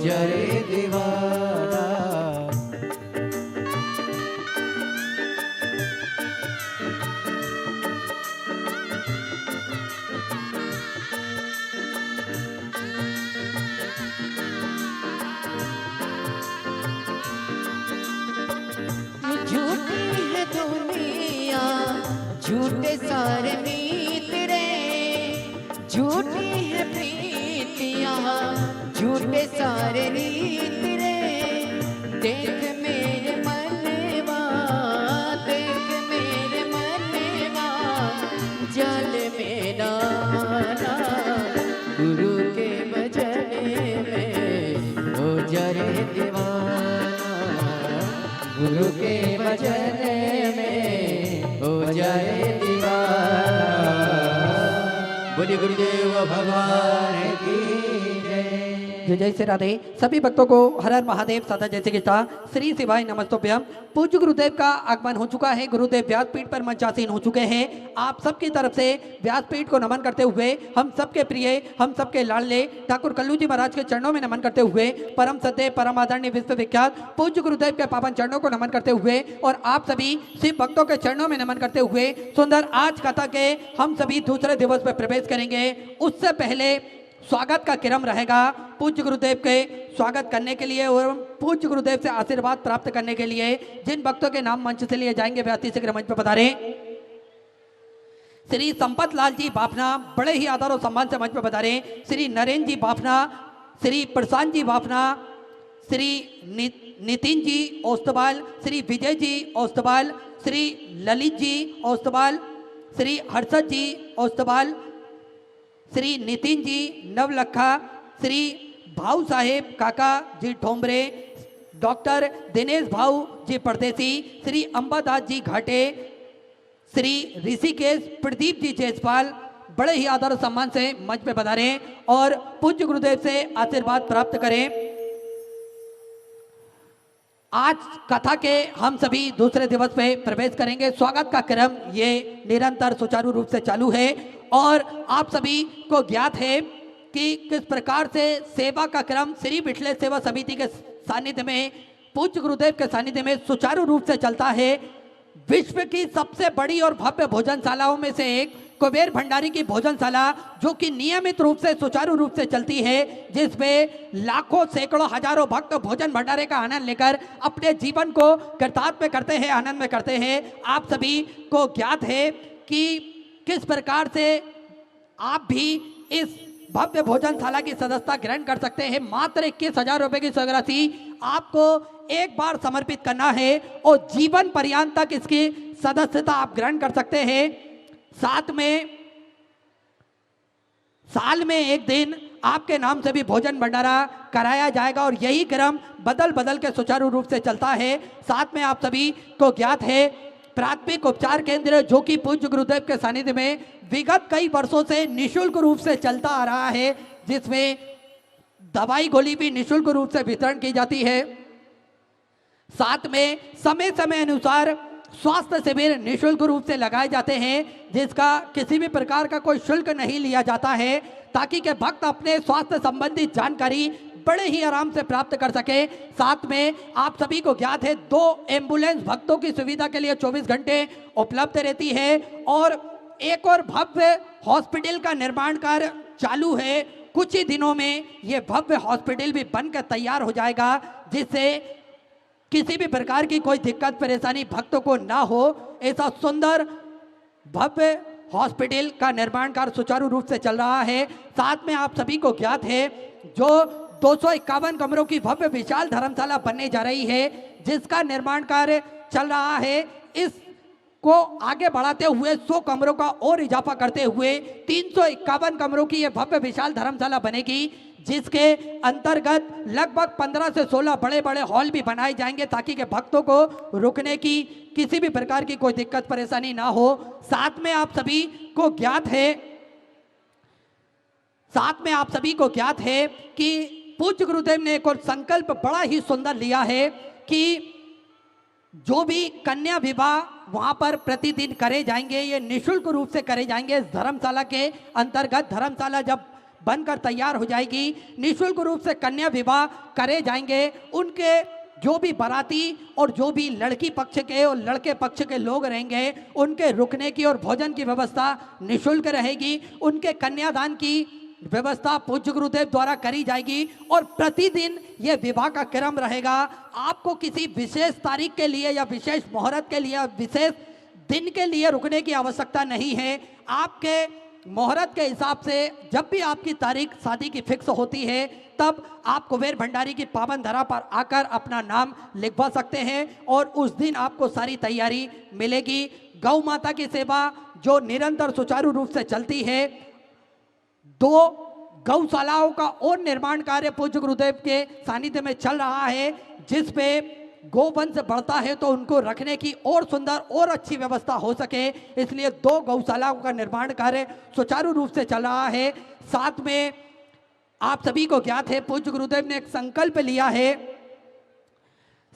जाए दीवाना। झूठी है दुनिया, झूठे सारे मीत रे, झूठी है प्रीतियाँ, झूठे सारे रीत रे। देख मेरे मनवा, देख मेरे मनवा, जल मेरा ना, गुरु के भजन में हो जाए दीवाना, गुरु के भजन में हो जाए दीवाना। बोलिए गुरुदेव भगवान की जय। जय श्री राधे। सभी भक्तों को हर हर महादेव सदा जय श्री कृष्णा। श्री शिवाय नमस्तोभ्यम। पूज्य गुरुदेव का आगमन हो चुका है। गुरुदेव व्यासपीठ पर मंचासीन हो चुके हैं। आप सबकी तरफ से व्यासपीठ को नमन करते हुए हम सबके प्रिय, हम सबके लाडले ठाकुर कल्लू जी महाराज के चरणों में नमन करते हुए परम सत्य परम आदरणीय विश्व विख्यात पूज्य गुरुदेव के पावन चरणों को नमन करते हुए और आप सभी शिव भक्तों के चरणों में नमन करते हुए सुंदर आज कथा के हम सभी दूसरे दिवस में प्रवेश करेंगे। उससे पहले स्वागत का क्रम रहेगा। पूज्य गुरुदेव के स्वागत करने के लिए और पूज्य गुरुदेव से आशीर्वाद प्राप्त करने के लिए जिन भक्तों के नाम मंच से लिए जाएंगे वे अति शीघ्र मंच पर पधारे। श्री संपत लाल जी बाफना बड़े ही आदर और सम्मान से मंच पर पधारे। श्री नरेंद्र जी बाफना, श्री प्रशांत जी बाफना, श्री नितिन जी ओस्तवाल, श्री विजय जी ओस्तवाल, श्री ललित जी ओस्तवाल, श्री हर्षद जी ओस्तवाल, श्री नितिन जी नवलखा, श्री भाऊ साहेब काका जी ठोंबरे, डॉक्टर दिनेश भाऊ जी परदेसी, श्री अंबादास जी घाटे, श्री ऋषिकेश प्रदीप जी जयसपाल बड़े ही आदर और सम्मान से मंच पे पधारे और पूज्य गुरुदेव से आशीर्वाद प्राप्त करें। आज कथा के हम सभी दूसरे दिवस पे प्रवेश करेंगे। स्वागत का क्रम ये निरंतर सुचारू रूप से चालू है और आप सभी को ज्ञात है कि किस प्रकार से सेवा का क्रम श्री विठले सेवा समिति के सानिध्य में पूज्य गुरुदेव के सानिध्य में सुचारू रूप से चलता है। विश्व की सबसे बड़ी और भव्य भोजनशालाओं में से एक कुबेर भंडारी की भोजनशाला जो कि नियमित रूप से सुचारू रूप से चलती है, जिसमें लाखों सैकड़ों हजारों भक्त भोजन भंडारे का आनंद लेकर अपने जीवन को कृतार्थ में करते हैं, आनंद में करते हैं। आप सभी को ज्ञात है कि किस प्रकार से आप भी इस भव्य भोजनशाला की सदस्यता ग्रहण कर सकते हैं। मात्र 21,000 रुपए की राशि आपको एक बार समर्पित करना है और जीवन पर्यंत तक इसकी सदस्यता आप ग्रहण कर सकते हैं। साथ में साल में एक दिन आपके नाम से भी भोजन भंडारा कराया जाएगा और यही क्रम बदल बदल के सुचारू रूप से चलता है। साथ में आप सभी को ज्ञात है प्राथमिक उपचार केंद्र जो कि पूज्य गुरुदेव के सानिध्य में विगत कई वर्षों से निशुल्क रूप से चलता आ रहा है, जिसमें दवाई गोली भी निशुल्क रूप से वितरण की जाती है। साथ में समय समय अनुसार स्वास्थ्य शिविर निशुल्क रूप से लगाए जाते हैं, जिसका किसी भी प्रकार का कोई शुल्क नहीं लिया जाता है, ताकि के भक्त अपने स्वास्थ्य संबंधी जानकारी बड़े ही आराम से प्राप्त कर सके। साथ में आप सभी को ज्ञात है 2 एम्बुलेंस भक्तों की सुविधा के लिए 24 घंटे उपलब्ध रहती है और एक और भव्य हॉस्पिटल का निर्माण कार्य चालू है। कुछ ही दिनों में ये भव्य हॉस्पिटल भी बनकर तैयार हो जाएगा, जिससे किसी भी प्रकार की कोई दिक्कत परेशानी भक्तों को ना हो। ऐसा सुंदर भव्य हॉस्पिटल का निर्माण कार्य सुचारू रूप से चल रहा है। साथ में आप सभी को ज्ञात है जो 251 कमरों की भव्य विशाल धर्मशाला बनने जा रही है, जिसका निर्माण कार्य चल रहा है। इसको आगे बढ़ाते हुए 100 कमरों का और इजाफा करते हुए 351 कमरों की यह भव्य विशाल धर्मशाला बनेगी, जिसके अंतर्गत लगभग 15 से 16 बड़े बड़े हॉल भी बनाए जाएंगे, ताकि के भक्तों को रुकने की किसी भी प्रकार की कोई दिक्कत परेशानी ना हो। साथ में आप सभी को ज्ञात है कि पूज्य गुरुदेव ने एक और संकल्प बड़ा ही सुंदर लिया है कि जो भी कन्या विवाह वहां पर प्रतिदिन करे जाएंगे, ये निशुल्क रूप से करे जाएंगे। इस धर्मशाला के अंतर्गत धर्मशाला जब बनकर तैयार हो जाएगी। निःशुल्क रूप से कन्या विवाह करे जाएंगे। उनके जो भी बाराती और जो भी लड़की पक्ष के और लड़के पक्ष के लोग रहेंगे, उनके रुकने की और भोजन की व्यवस्था निःशुल्क रहेगी। उनके कन्यादान की व्यवस्था पूज्य गुरुदेव द्वारा करी जाएगी और प्रतिदिन ये विवाह का क्रम रहेगा। आपको किसी विशेष तारीख के लिए या विशेष मुहूर्त के लिए, विशेष दिन के लिए रुकने की आवश्यकता नहीं है। आपके मुहूर्त के हिसाब से जब भी आपकी तारीख शादी की फिक्स होती है, तब आप कुबेर भंडारी की पावन धरा पर आकर अपना नाम लिखवा सकते हैं और उस दिन आपको सारी तैयारी मिलेगी। गौ माता की सेवा जो निरंतर सुचारू रूप से चलती है, 2 गौशालाओं का और निर्माण कार्य पूज्य गुरुदेव के सानिध्य में चल रहा है, जिस पे गोवंश बढ़ता है तो उनको रखने की और सुंदर और अच्छी व्यवस्था हो सके, इसलिए 2 गौशालाओं का निर्माण कार्य सुचारू रूप से चल रहा है। साथ में आप सभी को ज्ञात है, पूज्य गुरुदेव ने एक संकल्प लिया है,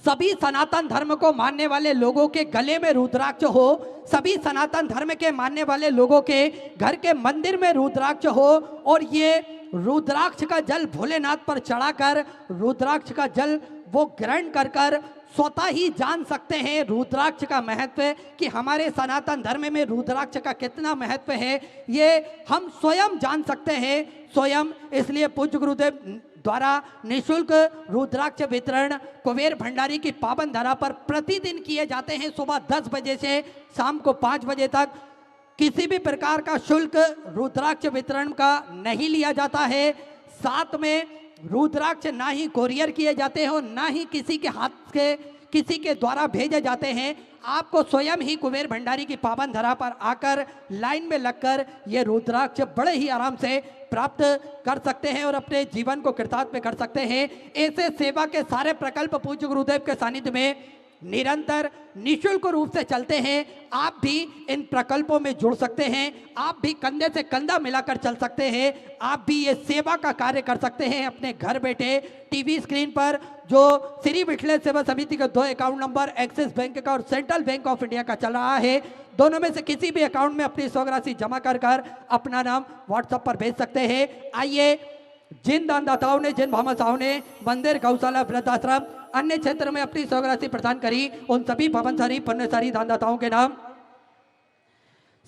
सभी सनातन धर्म को मानने वाले लोगों के गले में रुद्राक्ष हो, सभी सनातन धर्म के मानने वाले लोगों के घर के मंदिर में रुद्राक्ष हो, और ये रुद्राक्ष का जल भोलेनाथ पर चढ़ाकर रुद्राक्ष का जल वो ग्रहण कर कर स्वतः ही जान सकते हैं रुद्राक्ष का महत्व, कि हमारे सनातन धर्म में रुद्राक्ष का कितना महत्व है, ये हम स्वयं जान सकते हैं स्वयं। इसलिए पूज्य गुरुदेव द्वारा निःशुल्क रुद्राक्ष वितरण कुबेर भंडारी की पावन धरा पर प्रतिदिन किए जाते हैं। सुबह 10 बजे से शाम को 5 बजे तक किसी भी प्रकार का शुल्क रुद्राक्ष वितरण का नहीं लिया जाता है। साथ में रुद्राक्ष ना ही कोरियर किए जाते हैं और ना ही किसी के हाथ के किसी के द्वारा भेजे जाते हैं। आपको स्वयं ही कुबेर भंडारी की पावन धरा पर आकर लाइन में लगकर ये रुद्राक्ष बड़े ही आराम से प्राप्त कर सकते हैं और अपने जीवन को कृतार्थ में कर सकते हैं। ऐसे सेवा के सारे प्रकल्प पूज्य गुरुदेव के सानिध्य में निरंतर निःशुल्क रूप से चलते हैं। आप भी इन प्रकल्पों में जुड़ सकते हैं, आप भी कंधे से कंधा मिलाकर चल सकते हैं, आप भी ये सेवा का कार्य कर सकते हैं अपने घर बैठे। टीवी स्क्रीन पर जो श्री विठले सेवा समिति का 2 अकाउंट नंबर एक्सिस बैंक का और सेंट्रल बैंक ऑफ इंडिया का चल रहा है, दोनों में से किसी भी अकाउंट में अपनी स्वर्ण राशि जमा कर अपना नाम व्हाट्सएप पर भेज सकते हैं। आइए, जिन दानदाताओं ने, जिन भामाशाहों ने मंदिर, गौशाला, वृद्धाश्रम, अन्य क्षेत्र में अपनी स्वर्ण राशि प्रदान करी, उन सभी पावनशाली पुण्यशाली दानदाताओं के नाम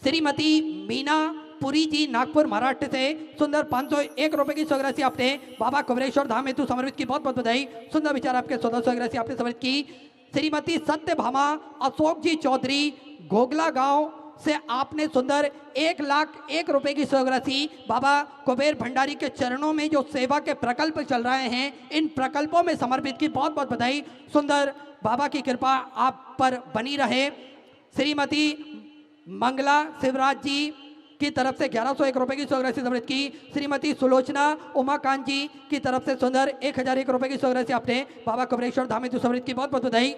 श्रीमती मीना पुरी जी, नागपुर महाराष्ट्र से सुंदर 501 रुपए की स्वर्ण राशि आपने बाबा कुबेरेश्वर धाम हेतु समर्पित की, बहुत बहुत बधाई। सुंदर विचार आपके 14 स्वर्ण राशि आपने समर्पित की। श्रीमती सत्य भामा अशोक जी चौधरी, घोगला गांव से आपने सुंदर 1,01,000 रुपए की स्वर्ण राशि बाबा कुबेर भंडारी के चरणों में जो सेवा के प्रकल्प चल रहे हैं, इन प्रकल्पों में समर्पित की, बहुत बहुत बधाई। सुंदर बाबा की कृपा आप पर बनी रहे। श्रीमती मंगला शिवराज जी की तरफ से 1101 रुपए की स्वर्ण राशि समर्पित की। श्रीमती सुलोचना उमाकांत जी की तरफ से सुंदर 1001 रुपए की स्वर्ण राशि आपने बाबा कुबेरेश्वर धाम हेतु समर्पित की, बहुत बहुत बधाई।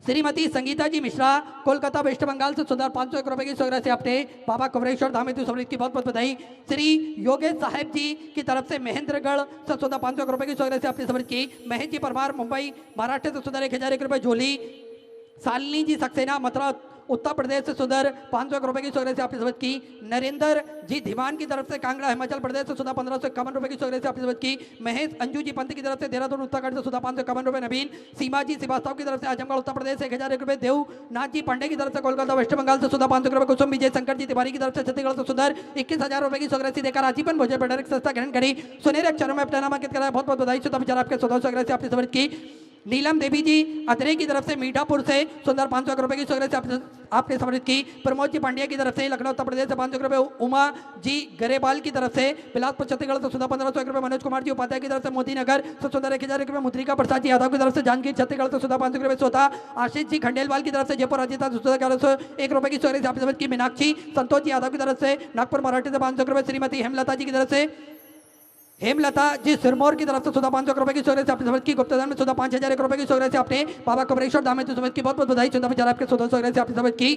श्रीमती संगीता जी मिश्रा, कोलकाता वेस्ट बंगाल से सुंदर 501 रुपए की स्वर्ण राशि आपने बाबा कुबेरेश्वर धाम हेतु समर्पित की, बहुत बहुत बधाई। श्री योगेश साहेब जी की तरफ से महेंद्रगढ़ से सुंदर 501 रुपए की स्वर्ण राशि आपने समर्पित की। महेश जी परमार, मुंबई महाराष्ट्र से सुंदर 1001 रुपए झोली। शालिनी जी सक्सेना, मथुरा उत्तर प्रदेश से सुंदर 501 रुपए की स्वर्ण राशि आपने समर्पित की। नरेंद्र जी धीमान की तरफ से कांगड़ा हिमाचल प्रदेश से सुंदर 1551 रुपए की स्वर्ण राशि आपने समर्पित की। महेश अंजू जी पंत की तरफ से देहरादून उत्तराखंड से सुंदर 551 रुपए नवीन। सीमा जी श्रीवास्तव की तरफ से आजमगढ़ उत्तर प्रदेश से 1001 रुपए। देवनाथ जी पांडे की तरफ से कोलकाता वेस्ट बंगाल से सुंदर 500 रुपए। कुसुम विजय शंकर जी तिवारी की तरफ से छत्तीसगढ़ से सुंदर 21,000 रुपए की स्वर्ण राशि देकर आजीवन भोजन भंडार की संस्था ग्रहण करी, सुनहरे अक्षरों में अपना नामांकित कराया, बहुत बहुत बधाई। विचार आपके 14 स्वर्ण राशि आपने समर्पित की। नीलम देवी जी अतरे की तरफ से मीठापुर से सुंदर 501 रुपए की स्वर्ण राशि आपने समर्पित की। प्रमोद जी पांड्या की तरफ से लखनऊ उत्तर प्रदेश से 501 रुपए। उमा जी गरेवाल की तरफ से बिलासपुर छत्तीसगढ़ से सुंदर 1501 रुपए। मनोज कुमार जी उपाध्याय की तरफ से मोदी नगर से सुंदर 1000 रुपए। मुद्रिका प्रसाद जी यादव की तरफ से जांजगीर छत्तीसगढ़ से सुंदर 500 रुपए। स्वतः आशीष जी खंडेलवाल की तरफ से जयपुर राजस्थान सुंदर 1101 रुपए की स्वर्ण राशि आपने समर्पित की। मीनाक्षी संतोष जी यादव की तरफ से नागपुर महाराष्ट्र से 500 रुपए। श्रीमती हेमलता जी की तरफ से हेमलता जी सिरमौर की तरफ से 14,500 रुपए की स्वर्ण राशि आपने समर्पित की। गुप्तधन में 5,001 रुपए की स्वर्ण राशि आपने बाबा कुबेरेश्वर धाम हेतु समर्पित की, बहुत बहुत बधाई। चुनाव विचार आपके 14 स्वर्ण राशि आपने समर्पित की।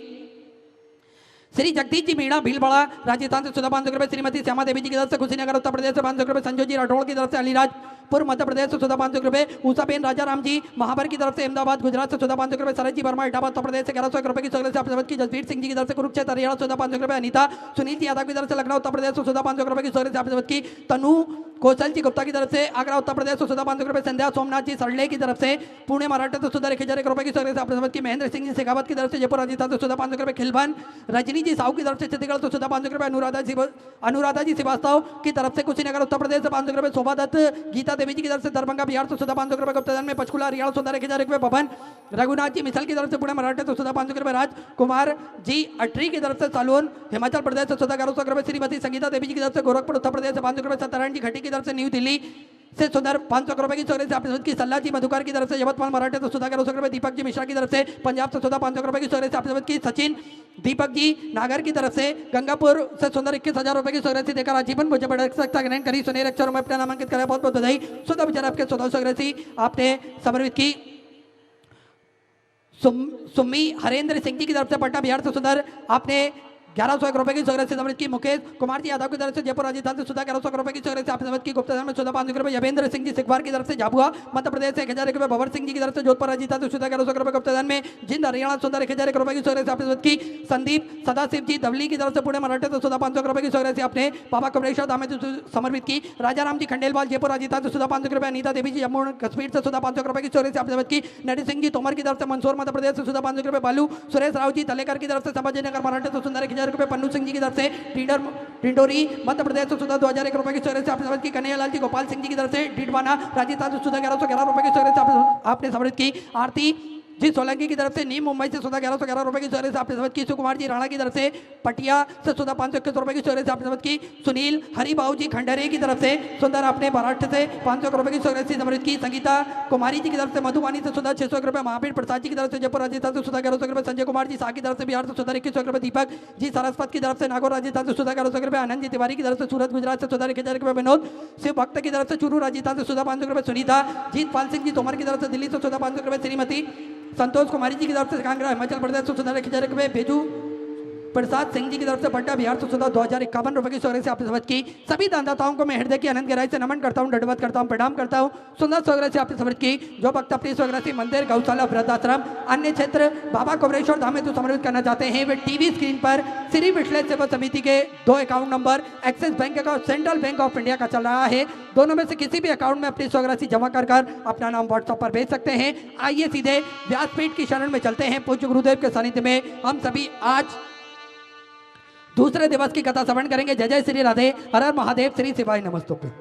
श्री जगदीश जी मीणा भीलवाड़ा राजस्थान से 500 रुपए। श्रीमती श्यामा देवी जी की तरफ से कुशीनगर उत्तर प्रदेश से 500 रुपए। संजय जी राठौड़ की तरफ से अलीराजपुर पूर्व मध्य प्रदेश से 14,500 रुपए। ऊषाबेन राजा राम जी महावर की तरफ से अहमदाबाद गुजरात से 14,500 रुपए। सरज जी वर्मा इटावा उत्तर प्रदेश से 1100 रुपए की सौगात से आपके की। जसवीर सिंह जी की तरफ से कुरुक्षेत्र हरियाणा 14,500 रुपए। अनीता सुनील जी यादव की तरफ से लखनऊ उत्तर प्रदेश से 14,500 रुपए की सौगात से आपके की। तनु कौशल जी गुप्ता की तरफ से आगरा उत्तर प्रदेश से 14,500 रुपए। संध्या सोमनाथ जी सरले की तरफ से पुणे महाराष्ट्र से 1,001 रुपए की सौगात से आपके की। महेंद्र सिंह जी शेखावत की तरफ से जयपुर राजस्थान से 14,500 रुपए। खिलवन रजनी जी साहू की तरफ से छत्तीसगढ़ से 14,500 रुपए। अनुराधा जी श्रीवास्तव की तरफ से कुशीनगर उत्तर प्रदेश से 500 रुपए। शोभा दत्त गीता देवी जी की तरफ से दरभंगा बिहार से 14,500 रुपए। गुप्तधन में पंचकुला हरियाणा 14,000 रुपए। भवन रघुनाथ जी मिसल की तरफ से पुणे महाराष्ट्र से 14,500 रुपए। राज कुमार जी अटरी की तरफ से सालून हिमाचल प्रदेश से 14,100 रुपए। श्रीमती संगीता देवी जी की तरफ से गोरखपुर उत्तर प्रदेश से 500 रुपए। सत्यनारायण जी घटी की तरफ से न्यू दिल्ली से सुंदर 500 रुपए की सौगात से आपके की। सल्ला जी मधुकर की तरफ से यवतमाल महाराष्ट्र से 14,100 रुपए। दीपक जी मिश्रा की तरफ से पंजाब से 14,500 रुपए की सौगात से आपके की। सचिन दीपक जी नागर की तरफ से गंगापुर से सुंदर 21,000 रुपए की सौगात से देकर आजीवन मुझे बड़ा सकता ग्रहण करी। सुनहरे अक्षरों में अपना नामांकित करा। बहुत बहुत बधाई। सुधा विचार आपके 14 सौगात आपने समर्पित की। सुम्मी हरेंद्र सिंह जी की तरफ से पटना बिहार से सुंदर आपने 1,101 रुपए की सौगात से समर्पित की। मुकेश कुमार जी यादव की तरफ से जयपुर राजस्थान से 1,100 रुपए की सौगात से आपने समर्पित की। गुप्तधन में 14,500 रुपए। यवेंद्र सिंह जी सिखवार की तरफ से झाबुआ मध्य प्रदेश से 1,000 रुपए। भवर सिंह जी की तरफ से जोधपुर राजस्थान से 1,100 रुपए। गुप्तधन में जिंद हरियाणा 1,100 रुपए की सौगात से आपने समर्पित की। संदीप सदाशिव जी धवली की तरफ से पुणे महाराष्ट्र से 14,500 रुपए की सौगात से आपने बाबा कमलेश्वर धाम में समर्पित की। राजा राम जी खंडेलवाल जयपुर राजस्थान से 14,500 रुपए। अनीता देवी जी जम्मू कश्मीर से 14,500 रुपए की सौगात से आपने समर्पित की। नरेश सिंह जी तोमर की तरफ से मंदसौर मध्य प्रदेश से 14,500 रुपए। बालू सुरेश राव जी तलेकर की तरफ से संभाजीनगर महाराष्ट्र से 1,000 रुपए। पन्नू सिंह जी की तरफ से टिंडोरी मध्य प्रदेश से 2,001 रुपए की सौगात से आपने समर्पित की। कन्हैयालाल जी गोपाल सिंह जी की तरफ से डीडवाना राजस्थान से 1111 रुपए की सौगात से आपने समर्पित की। आरती जी सोलंकी की तरफ से नीम मुंबई से 1111 रुपए की सौगात से आपने समर्पित की। सुकुमार जी राणा की तरफ से पटिया से 521 रुपए की सौगात से आपने समर्पित की। सुनील हरिबाऊ जी खंडरे की तरफ से सुंदर आपने महाराष्ट्र से 500 रुपए की सौगात से समर्पित की। संगीता कुमारी जी की तरफ से मधुबानी से 600 रुपए। महावीर प्रसाद जी की तरफ से जयपुर राजस्थान से 1100 रुपए। संजय कुमार जी शाह की तरफ से बिहार से 2100 रुपए। दीपक जी सरस्वत की तरफ से नागौर राजस्थान से 1100 रुपए। आनंद जी तिवारी की तरफ से सूरत गुजरात से 1,000 रुपए। विनोद शिव भक्त की तरफ से चूरू राजस्थान से 14,500 रुपए। सुनीता जीतपाल सिंह जी तोमर की तरफ से दिल्ली से 14,500 रुपए। श्रीमती संतोष कुमारी जी की तरफ से कांगड़ा हिमाचल प्रदेश से 1,000 रुपए। भेजू प्रसाद सिंह जी की तरफ से पट्टा बिहार से 2,051 रुपए की सौगात से आपने समर्पित की। सभी दानदाताओं को मैं हृदय की अनंत गहराई से नमन करता हूं, दंडवत करता हूं, प्रणाम करता हूं। सुंदर सौगात से आपने समर्पित की। जो भक्त अपनी सौगात मंदिर गौशाला वृद्धाश्रम अन्य क्षेत्र बाबा कमलेश्वर धाम में तो समर्पित करना चाहते हैं वे टीवी स्क्रीन पर श्री विश्लेष सेवा समिति के 2 अकाउंट नंबर एक्सिस बैंक का और सेंट्रल बैंक ऑफ इंडिया का चल रहा है। दोनों में से किसी भी अकाउंट में अपनी सौगात जमा कर अपना नाम व्हाट्सएप पर भेज सकते हैं। आइए सीधे व्यासपीठ की शरण में चलते हैं। पूज्य गुरुदेव के सानिध्य में हम सभी आज दूसरे दिवस की कथा श्रवण करेंगे। जय जय श्री राधे, हर हर महादेव, श्री शिवाय नमस्तुभ्यं।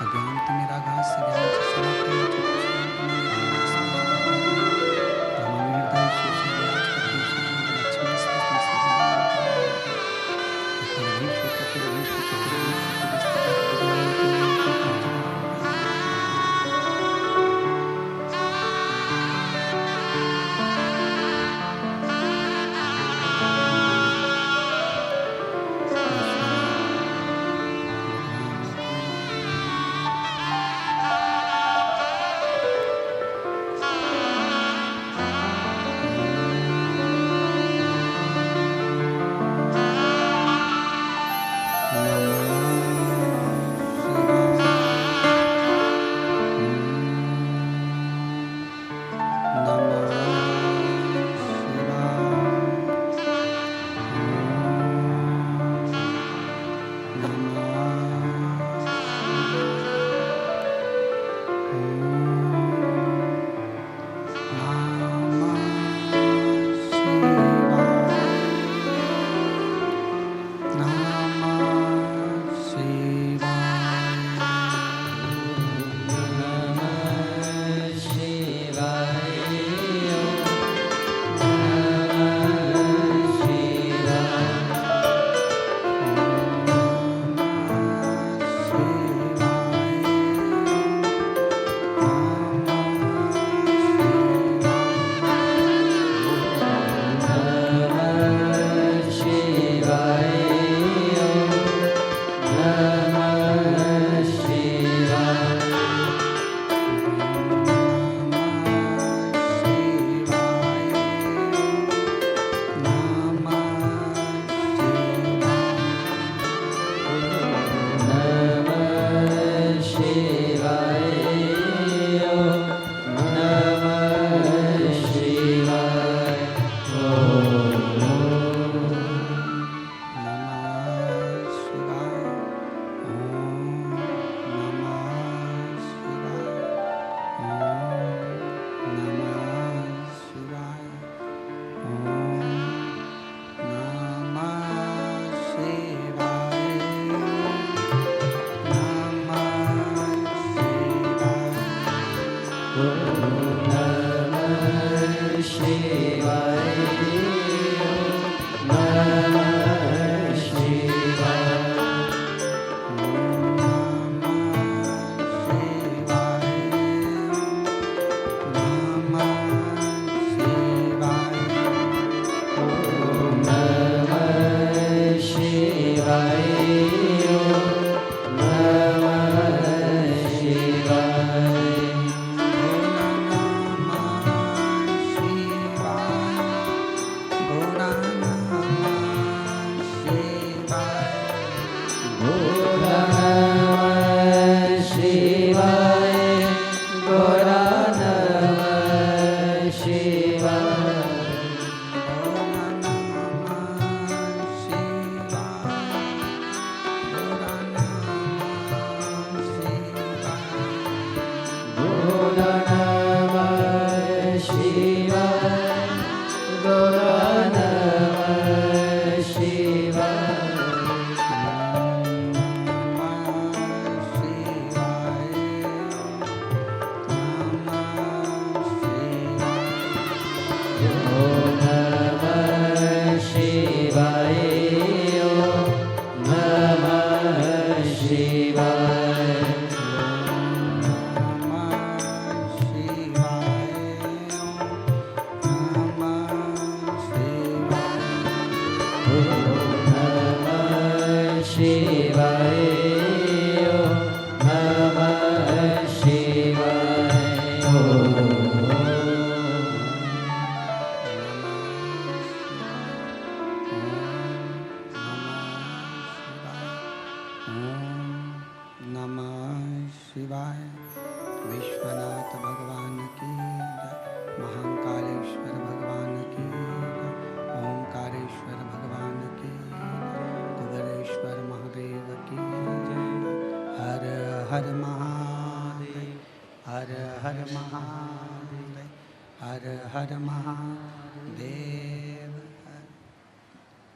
अज्ञानति निराघास्य ज्ञानस्य स्वरूपं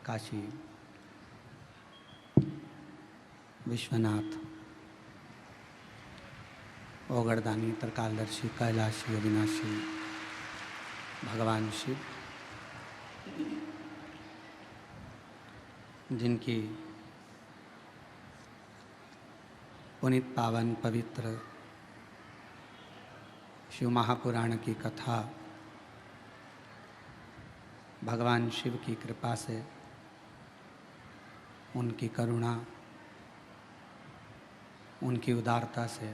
काशी विश्वनाथ ओगरदानी त्रिकालदर्शी कैलाशी अविनाशी भगवान शिव, जिनकी पुनीत पावन पवित्र शिव महापुराण की कथा भगवान शिव की कृपा से, उनकी करुणा, उनकी उदारता से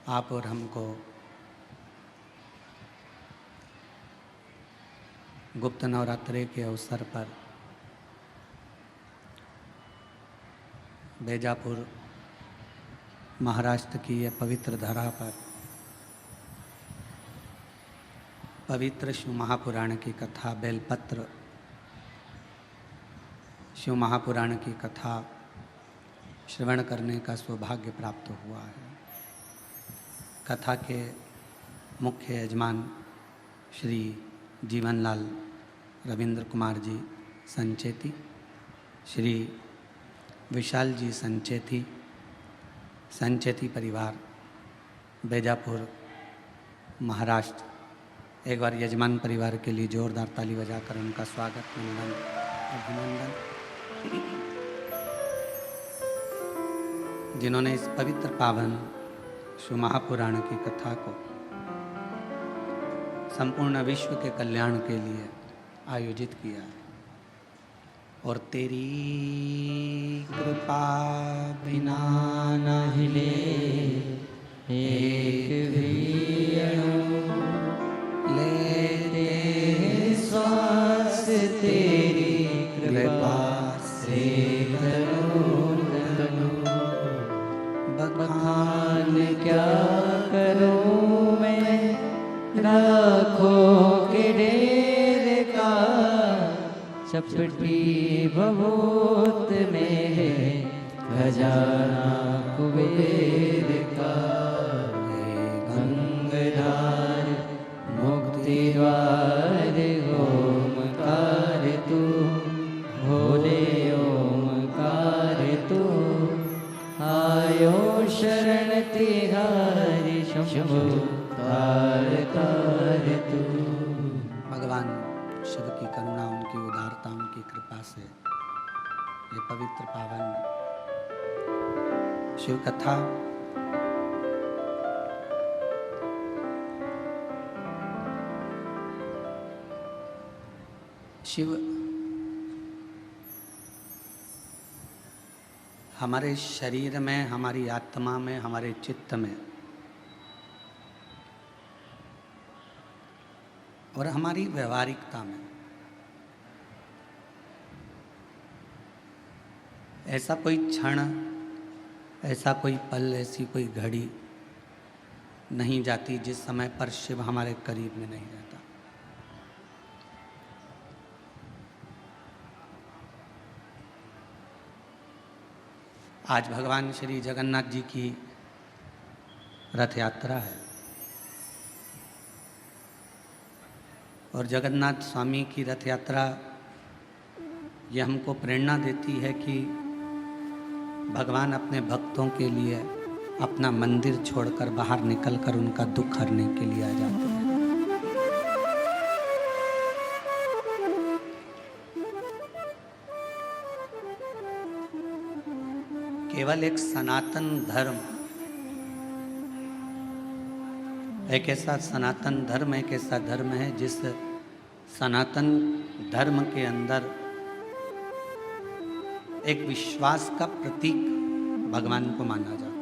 आप और हमको गुप्त नवरात्रि के अवसर पर बेजापुर महाराष्ट्र की यह पवित्र धरा पर पवित्र शिव महापुराण की कथा बेलपत्र शिव महापुराण की कथा श्रवण करने का सौभाग्य प्राप्त हुआ है। कथा के मुख्य यजमान श्री जीवनलाल रविंद्र कुमार जी संचेती, श्री विशाल जी संचेती परिवार बेजापुर महाराष्ट्र। एक बार यजमान परिवार के लिए जोरदार ताली बजाकर उनका स्वागत, वंदन, अभिनंदन। जिन्होंने इस पवित्र पावन शिव महापुराण की कथा को संपूर्ण विश्व के कल्याण के लिए आयोजित किया है। और तेरी कृपा बिना न हिले एक भी अणु, लेते श्वास तेरी कृपा से तनु, बखान क्या करूं मैं राखों के ढेर का, चपटी बहुत में है खजाना कुबेर का। गंगाधार मुक्ति द्वार ओमकार तू, भोले ओमकार तू, आयो शरण तिहारी शंभो तारकार तू। भगवान शिव की करुणा, उनकी उदारता, उनकी कृपा से ये पवित्र पावन शिव कथा शिव हमारे शरीर में, हमारी आत्मा में, हमारे चित्त में और हमारी व्यवहारिकता में ऐसा कोई क्षण, ऐसा कोई पल, ऐसी कोई घड़ी नहीं जाती जिस समय पर शिव हमारे करीब में नहीं रहता। आज भगवान श्री जगन्नाथ जी की रथ यात्रा है और जगन्नाथ स्वामी की रथ यात्रा ये हमको प्रेरणा देती है कि भगवान अपने भक्तों के लिए अपना मंदिर छोड़कर बाहर निकलकर उनका दुख हरने के लिए आ जाते हैं। केवल एक सनातन धर्म, एक ऐसा सनातन धर्म, एक ऐसा धर्म है जिस सनातन धर्म के अंदर एक विश्वास का प्रतीक भगवान को माना जाता है।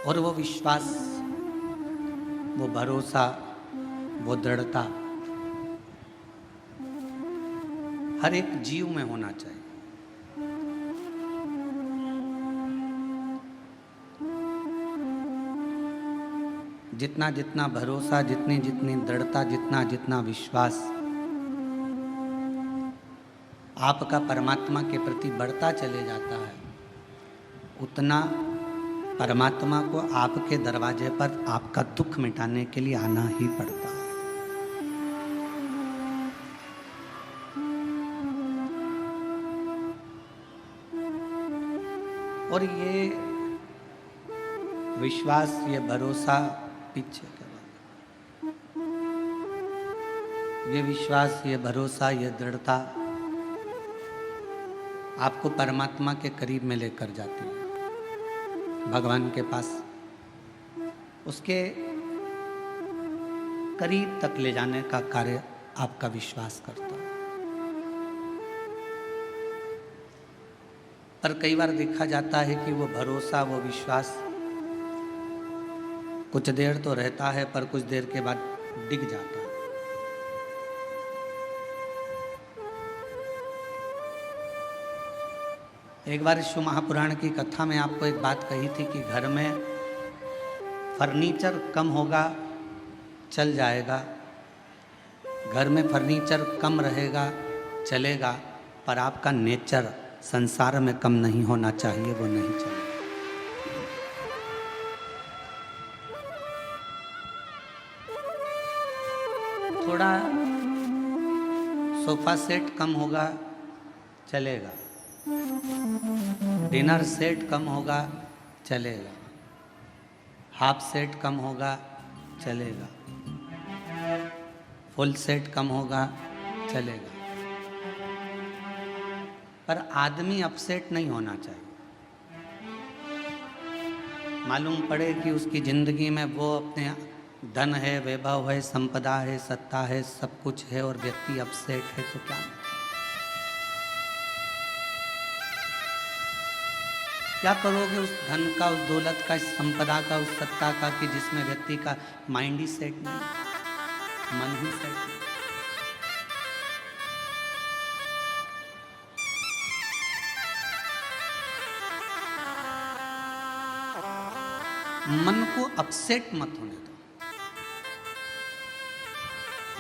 और वो विश्वास, वो भरोसा, वो दृढ़ता हर एक जीव में होना चाहिए। जितना जितना भरोसा, जितनी जितनी दृढ़ता, जितना जितना विश्वास आपका परमात्मा के प्रति बढ़ता चले जाता है, उतना परमात्मा को आपके दरवाजे पर आपका दुख मिटाने के लिए आना ही पड़ता है। और ये विश्वास, ये भरोसा पीछे के बाद, ये विश्वास, ये भरोसा, ये दृढ़ता आपको परमात्मा के करीब में लेकर जाती है, भगवान के पास, उसके करीब तक ले जाने का कार्य आपका विश्वास करता है। पर कई बार देखा जाता है कि वो भरोसा, वो विश्वास कुछ देर तो रहता है, पर कुछ देर के बाद डिग जाता है। एक बार शिव महापुराण की कथा में आपको एक बात कही थी कि घर में फर्नीचर कम होगा चल जाएगा, घर में फर्नीचर कम रहेगा चलेगा, पर आपका नेचर संसार में कम नहीं होना चाहिए, वो नहीं चलेगा। थोड़ा सोफा सेट कम होगा चलेगा, डिनर सेट कम होगा चलेगा, हाफ सेट कम होगा चलेगा, फुल सेट कम होगा चलेगा, पर आदमी अपसेट नहीं होना चाहिए। मालूम पड़े कि उसकी ज़िंदगी में वो अपने धन है, वैभव है, संपदा है, सत्ता है, सब कुछ है, और व्यक्ति अपसेट है, तो क्या क्या करोगे उस धन का, उस दौलत का, इस संपदा का, उस सत्ता का, कि जिसमें व्यक्ति का माइंड ही सेट नहीं, मन ही सेट नहीं। मन को अपसेट मत होने दो।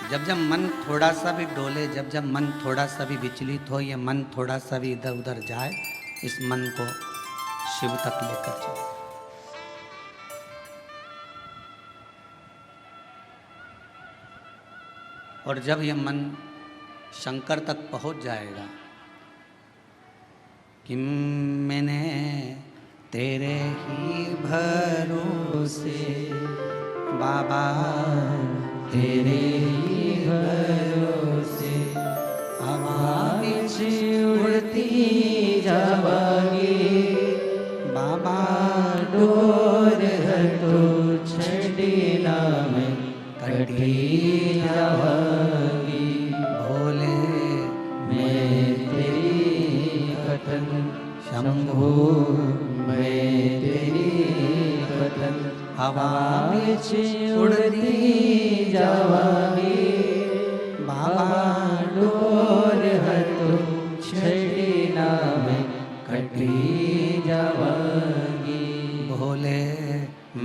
जब मन थोड़ा सा भी डोले, जब मन थोड़ा सा भी विचलित हो, या मन थोड़ा सा भी इधर उधर जाए, इस मन को शिव तक लेकर चलो। और जब यह मन शंकर तक पहुंच जाएगा कि मैंने तेरे ही भरोसे बाबा, तेरे ही भरोसे हवा विच उड़ती जावांगी, बाबा डोर हटो छड़ी ना मैं कटी जावांगी, भोले मैं तेरी कथन शंभो, मैं तेरी कथन हवा विच उड़ती जावांगी, बाबा डोर हटो छड़ी ना मैं कटी जावांगी, भोले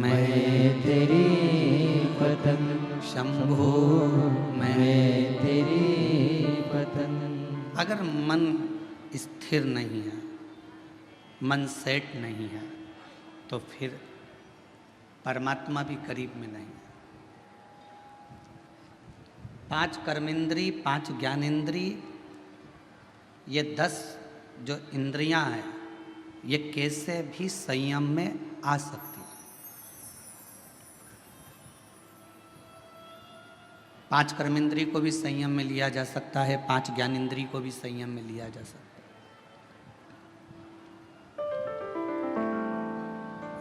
मैं तेरी पतन शंभो, मैं तेरी पतन। अगर मन स्थिर नहीं है, मन सेट नहीं है, तो फिर परमात्मा भी करीब में नहीं है। 5 कर्मेंद्री, 5 ज्ञानेंद्री, ये 10 जो इंद्रियां हैं, ये कैसे भी संयम में आ सकती है। 5 कर्मेंद्री को भी संयम में लिया जा सकता है, 5 ज्ञानेंद्री को भी संयम में लिया जा सकता है।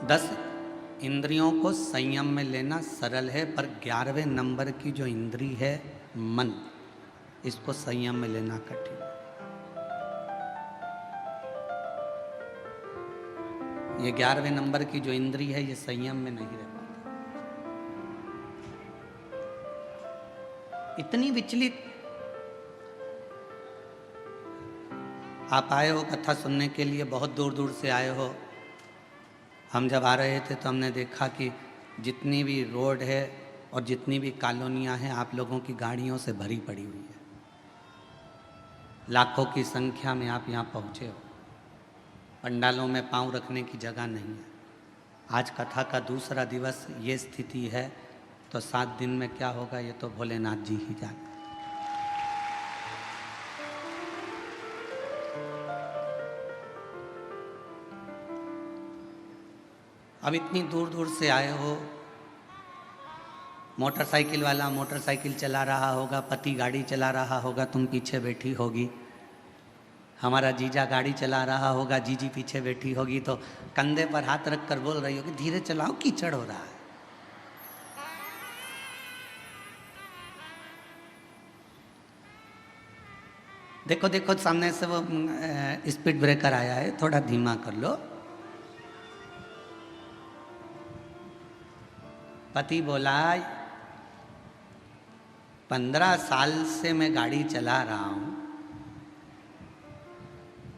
10 इंद्रियों को संयम में लेना सरल है, पर 11वें नंबर की जो इंद्री है मन, इसको संयम में लेना कठिन है। ये 11वें नंबर की जो इंद्री है, ये संयम में नहीं रह पाती, इतनी विचलित। आप आए हो कथा सुनने के लिए, बहुत दूर दूर से आए हो। हम जब आ रहे थे तो हमने देखा कि जितनी भी रोड है और जितनी भी कॉलोनियाँ हैं, आप लोगों की गाड़ियों से भरी पड़ी हुई है। लाखों की संख्या में आप यहाँ पहुँचे हो। पंडालों में पांव रखने की जगह नहीं है। आज कथा का दूसरा दिवस, ये स्थिति है, तो 7 दिन में क्या होगा ये तो भोलेनाथ जी ही जाने। अब इतनी दूर दूर से आए हो, मोटरसाइकिल वाला मोटरसाइकिल चला रहा होगा, पति गाड़ी चला रहा होगा, तुम पीछे बैठी होगी, हमारा जीजा गाड़ी चला रहा होगा, जीजी पीछे बैठी होगी, तो कंधे पर हाथ रख कर बोल रही होगी धीरे चलाओ कीचड़ हो रहा है। देखो देखो सामने से वो स्पीड ब्रेकर आया है, थोड़ा धीमा कर लो। पति बोला 15 साल से मैं गाड़ी चला रहा हूं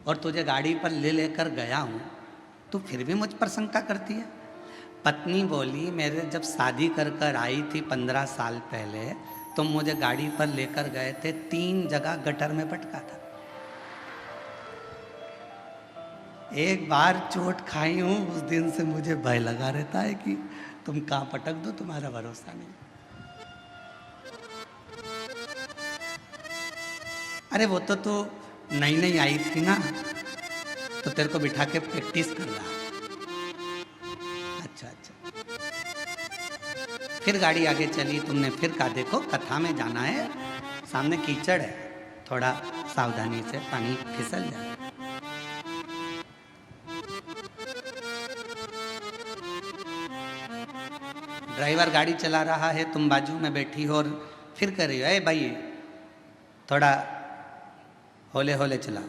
और तुझे गाड़ी पर ले लेकर गया हूं, तू फिर भी मुझ पर शंका करती है। पत्नी बोली मेरे जब शादी कर कर आई थी 15 साल पहले, तुम मुझे गाड़ी पर लेकर गए थे, 3 जगह गटर में पटका था। एक बार चोट खाई हूं, उस दिन से मुझे भय लगा रहता है कि तुम कहाँ पटक दो, तुम्हारा भरोसा नहीं। अरे वो तो तू नई नई आई थी ना, तो तेरे को बिठा के प्रैक्टिस कर रहा। अच्छा अच्छा, फिर गाड़ी आगे चली, तुमने फिर कहा देखो कथा में जाना है, सामने कीचड़ है, थोड़ा सावधानी से, पानी फिसल जाए। ड्राइवर गाड़ी चला रहा है, तुम बाजू में बैठी हो और फिर कह रही हो ए भाई थोड़ा हौले हौले चला।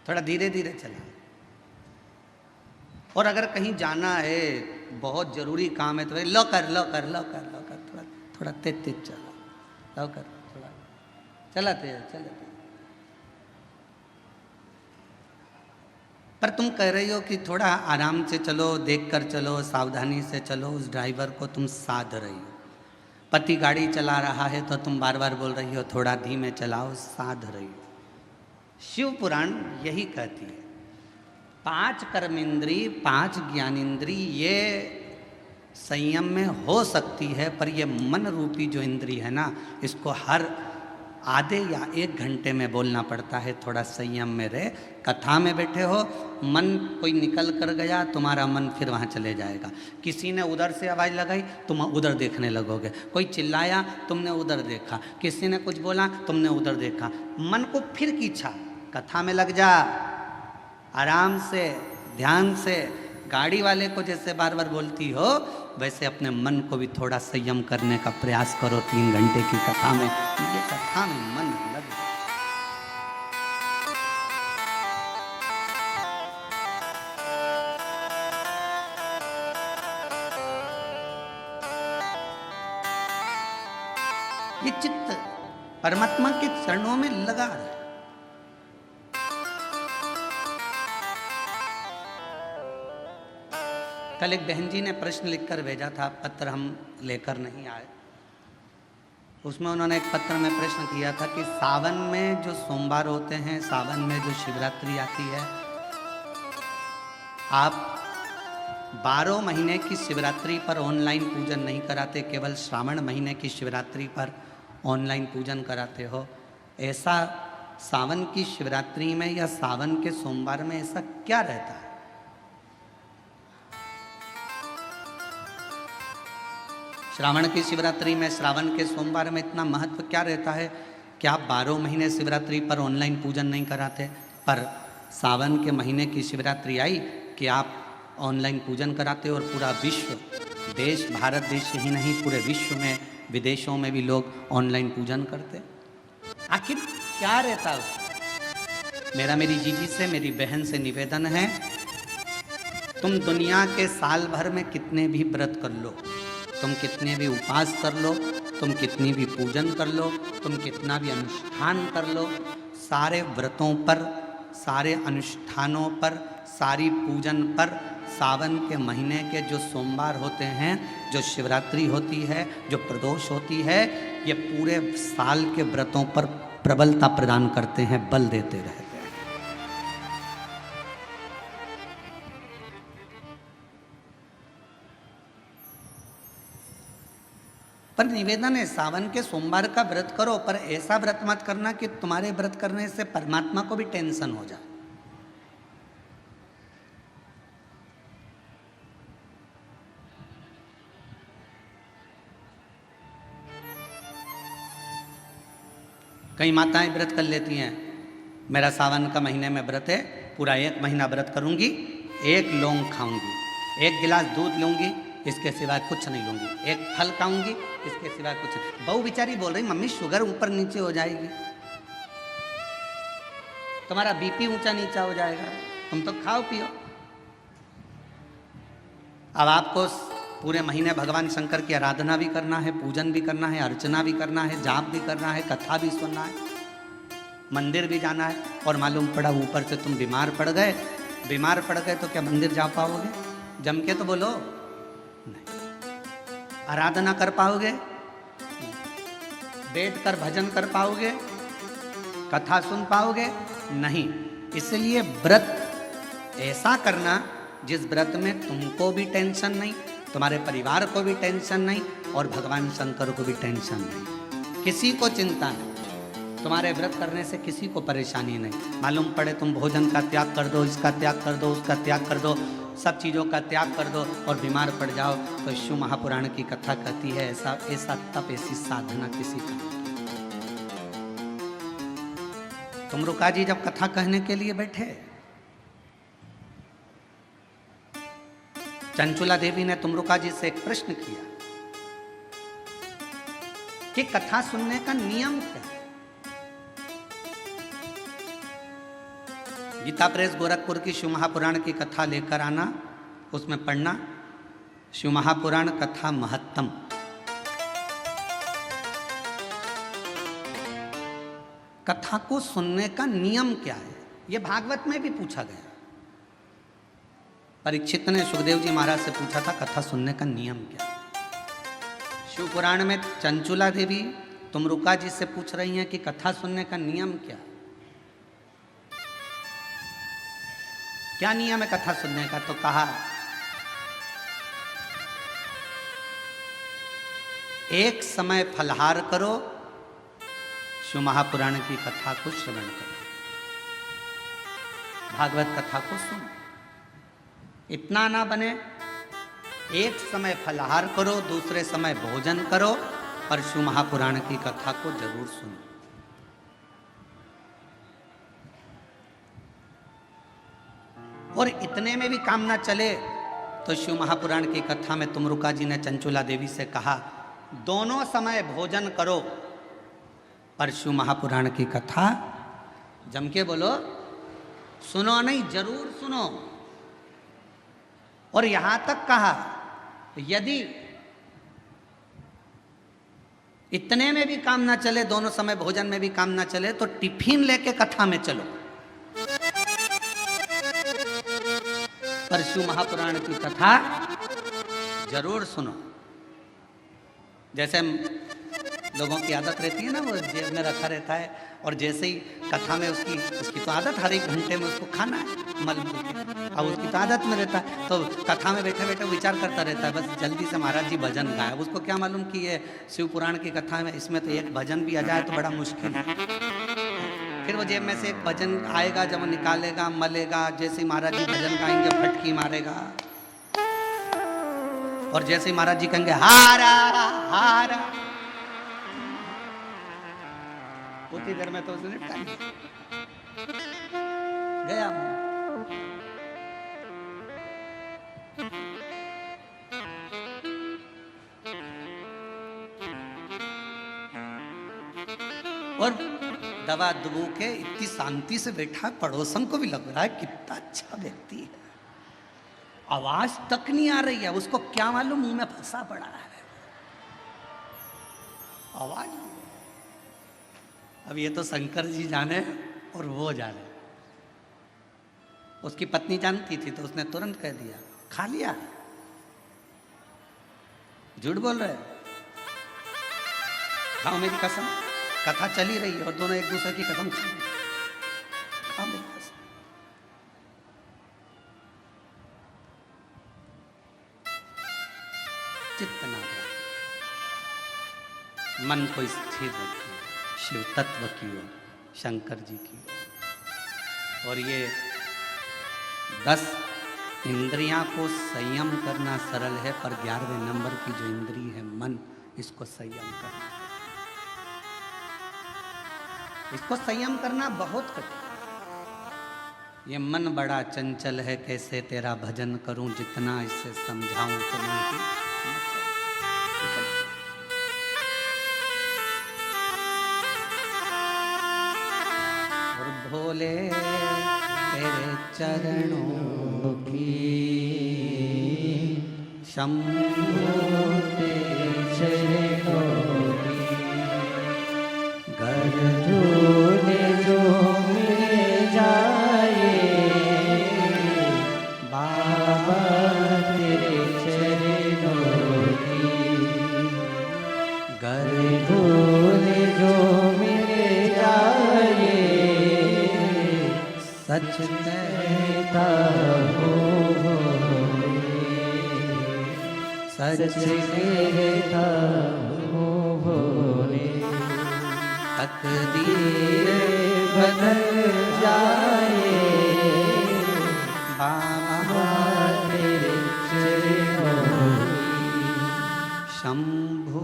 थोड़ा धीरे धीरे चला। और अगर कहीं जाना है, बहुत जरूरी काम है, तो लो कर लो कर लो कर लो कर, थोड़ा थोड़ा तेज तेज चला, लो कर, थोड़ा चला तेज चला तेज। पर तुम कह रही हो कि थोड़ा आराम से चलो, देख कर चलो, सावधानी से चलो, उस ड्राइवर को तुम साध रही हो। पति गाड़ी चला रहा है तो तुम बार बार बोल रही हो थोड़ा धीमे चलाओ, साध रही हो। शिव पुराण यही कहती है 5 कर्मेंद्री 5 ज्ञानेंद्री ये संयम में हो सकती है, पर ये मन रूपी जो इंद्री है ना, इसको हर आधे या 1 घंटे में बोलना पड़ता है, थोड़ा संयम में रहे। कथा में बैठे हो, मन कोई निकल कर गया, तुम्हारा मन फिर वहाँ चले जाएगा। किसी ने उधर से आवाज़ लगाई, तुम उधर देखने लगोगे। कोई चिल्लाया, तुमने उधर देखा। किसी ने कुछ बोला, तुमने उधर देखा। मन को फिर खींचा, कथा में लग जा, आराम से, ध्यान से। गाड़ी वाले को जैसे बार बार बोलती हो, वैसे अपने मन को भी थोड़ा संयम करने का प्रयास करो। 3 घंटे की कथा में, ये कथा में मन लग जाए। ये चित्त परमात्मा के चरणों में लगा रहे। कल एक बहन जी ने प्रश्न लिखकर भेजा था, पत्र हम लेकर नहीं आए। उसमें उन्होंने एक पत्र में प्रश्न किया था कि सावन में जो सोमवार होते हैं, सावन में जो शिवरात्रि आती है, आप 12 महीने की शिवरात्रि पर ऑनलाइन पूजन नहीं कराते, केवल श्रावण महीने की शिवरात्रि पर ऑनलाइन पूजन कराते हो। ऐसा सावन की शिवरात्रि में या सावन के सोमवार में ऐसा क्या रहता है? श्रावण की शिवरात्रि में, श्रावण के सोमवार में इतना महत्व क्या रहता है कि आप 12 महीने शिवरात्रि पर ऑनलाइन पूजन नहीं कराते, पर सावन के महीने की शिवरात्रि आई कि आप ऑनलाइन पूजन कराते हो। और पूरा विश्व, देश, भारत देश ही नहीं, पूरे विश्व में, विदेशों में भी लोग ऑनलाइन पूजन करते। आखिर क्या रहता है? मेरा मेरी जीजी से, मेरी बहन से निवेदन है, तुम दुनिया के साल भर में कितने भी व्रत कर लो, तुम कितने भी उपास कर लो, तुम कितनी भी पूजन कर लो, तुम कितना भी अनुष्ठान कर लो, सारे व्रतों पर, सारे अनुष्ठानों पर, सारी पूजन पर, सावन के महीने के जो सोमवार होते हैं, जो शिवरात्रि होती है, जो प्रदोष होती है, ये पूरे साल के व्रतों पर प्रबलता प्रदान करते हैं, बल देते रहते हैं। पर निवेदन है, सावन के सोमवार का व्रत करो, पर ऐसा व्रत मत करना कि तुम्हारे व्रत करने से परमात्मा को भी टेंशन हो जाए। कई माताएं व्रत कर लेती हैं, मेरा सावन का महीने में व्रत है, पूरा 1 महीना व्रत करूंगी, 1 लौंग खाऊंगी, 1 गिलास दूध लूंगी, इसके सिवाय कुछ नहीं लूंगी, 1 फल खाऊंगी, इसके सिवाय कुछ नहीं। बहू बेचारी बोल रही, मम्मी शुगर ऊपर नीचे हो जाएगी, तुम्हारा बीपी ऊंचा नीचा हो जाएगा, तुम तो खाओ पियो। अब आपको पूरे महीने भगवान शंकर की आराधना भी करना है, पूजन भी करना है, अर्चना भी करना है, जाप भी करना है, कथा भी सुनना है, मंदिर भी जाना है, और मालूम पड़ा ऊपर से तुम बीमार पड़ गए। बीमार पड़ गए तो क्या मंदिर जा पाओगे? जम के तो बोलो नहीं। आराधना कर पाओगे? बैठ कर भजन कर पाओगे? कथा सुन पाओगे? नहीं। इसलिए व्रत ऐसा करना जिस व्रत में तुमको भी टेंशन नहीं, तुम्हारे परिवार को भी टेंशन नहीं, और भगवान शंकर को भी टेंशन नहीं, किसी को चिंता नहीं। तुम्हारे व्रत करने से किसी को परेशानी नहीं। मालूम पड़े तुम भोजन का त्याग कर दो, इसका त्याग कर दो, उसका त्याग कर दो, सब चीज़ों का त्याग कर दो और बीमार पड़ जाओ, तो शिव महापुराण की कथा कहती है ऐसा ऐसा तप, ऐसी साधना किसी का नहीं। तुमरुका जी जब कथा कहने के लिए बैठे, चंचुला देवी ने तुमरुका जी से एक प्रश्न किया कि कथा सुनने का नियम क्या है? गीता प्रेस गोरखपुर की शिव महापुराण की कथा लेकर आना, उसमें पढ़ना शिव महापुराण कथा महत्तम। कथा को सुनने का नियम क्या है, यह भागवत में भी पूछा गया। परीक्षित ने सुखदेव जी महाराज से पूछा था कथा सुनने का नियम क्या है। शिव पुराण में चंचुला देवी तुमरुका जी से पूछ रही हैं कि कथा सुनने का नियम क्या है, क्या नियम है कथा सुनने का? तो कहा एक समय फलहार करो, शिव महापुराण की कथा को श्रवण करो, भागवत कथा को सुनो। इतना ना बने, एक समय फलहार करो, दूसरे समय भोजन करो, और शिव महापुराण की कथा को जरूर सुनो। और इतने में भी काम ना चले तो शिव महापुराण की कथा में तुमरुका जी ने चंचुला देवी से कहा दोनों समय भोजन करो, पर शिव महापुराण की कथा जम के बोलो, सुनो नहीं, जरूर सुनो। और यहां तक कहा यदि इतने में भी काम ना चले, दोनों समय भोजन में भी काम ना चले, तो टिफिन लेके कथा में चलो, पर शिव महापुराण की कथा जरूर सुनो। जैसे लोगों की आदत रहती है ना, वो जेब में रखा रहता है, और जैसे ही कथा में उसकी तो आदत हर एक घंटे में उसको खाना है मल के, अब उसकी तो आदत में रहता है, तो कथा में बैठे बैठे विचार करता रहता है बस जल्दी से महाराज जी भजन गाए। उसको क्या मालूम कि ये शिव पुराण की कथा में इसमें तो एक भजन भी आ जाए तो बड़ा मुश्किल है। फिर वो जेब में से एक भजन आएगा, जब वो निकालेगा मलेगा, जैसे महाराज जी भजन गाएंगे फटकी मारेगा, और जैसे ही महाराज जी कहेंगे हारा हारा, उतनी देर में तो उसने गया। और दवा दुबू के इतनी शांति से बैठा, पड़ोसन को भी लग रहा है कितना अच्छा व्यक्ति है, आवाज तक नहीं आ रही है, उसको क्या मालूम मुंह में फंसा पड़ा है आवाज। अब ये तो शंकर जी जाने और वो जाने। उसकी पत्नी जानती थी तो उसने तुरंत कह दिया खा लिया, झूठ बोल रहे, खाओ मेरी कसम। कथा चली रही है और दोनों एक दूसरे की कसम खा रहे हैं। चित्तना मन को स्थिर रखो शिव तत्व की ओर, शंकर जी की ओर। और ये 10 इंद्रियां को संयम करना सरल है, पर 11वें नंबर की जो इंद्री है मन, इसको संयम करना, इसको संयम करना बहुत कठिन। ये मन बड़ा चंचल है, कैसे तेरा भजन करूं, जितना इसे समझाऊं उतना ही भोले तेरे चरणों की शंभो तेरे चरणों की घर धूले जो मिल जाए बाबा तेरे चरणों की घर धूले जो मिल जाए सच कहता हूँ सच कहता हूँ भोले तकदीर बदल जाए बाबा तेरे चरणों की शंभो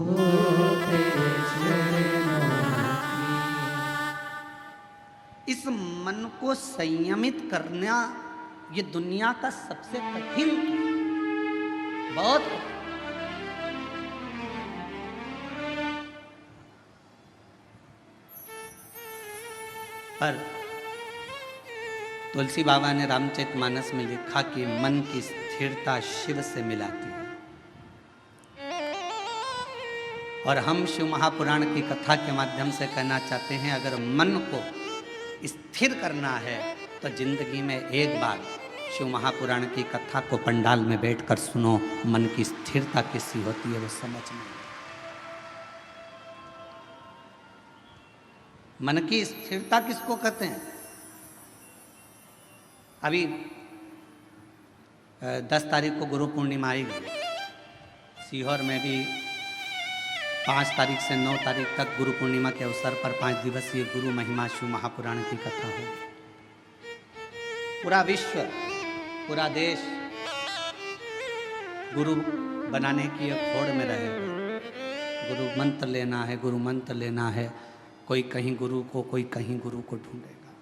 तेरे चरणों की। इस मन को संयमित करना ये दुनिया का सबसे कठिन, बहुत पर तुलसी बाबा ने रामचरितमानस में लिखा कि मन की स्थिरता शिव से मिलाती है। और हम शिव महापुराण की कथा के माध्यम से कहना चाहते हैं, अगर मन को स्थिर करना है तो जिंदगी में एक बार शिव महापुराण की कथा को पंडाल में बैठकर सुनो। मन की स्थिरता कैसी होती है वो समझ में। मन की स्थिरता किसको कहते हैं? अभी 10 तारीख को गुरु पूर्णिमा आएगी। सीहोर में भी 5 तारीख से 9 तारीख तक गुरु पूर्णिमा के अवसर पर 5 दिवसीय गुरु महिमा शिव महापुराण की कथा हो। पूरा विश्व, पूरा देश गुरु बनाने की एक होड़ में रहेगा। गुरु मंत्र लेना है, गुरु मंत्र लेना है। कोई कहीं गुरु को, कोई कहीं गुरु को ढूंढेगा।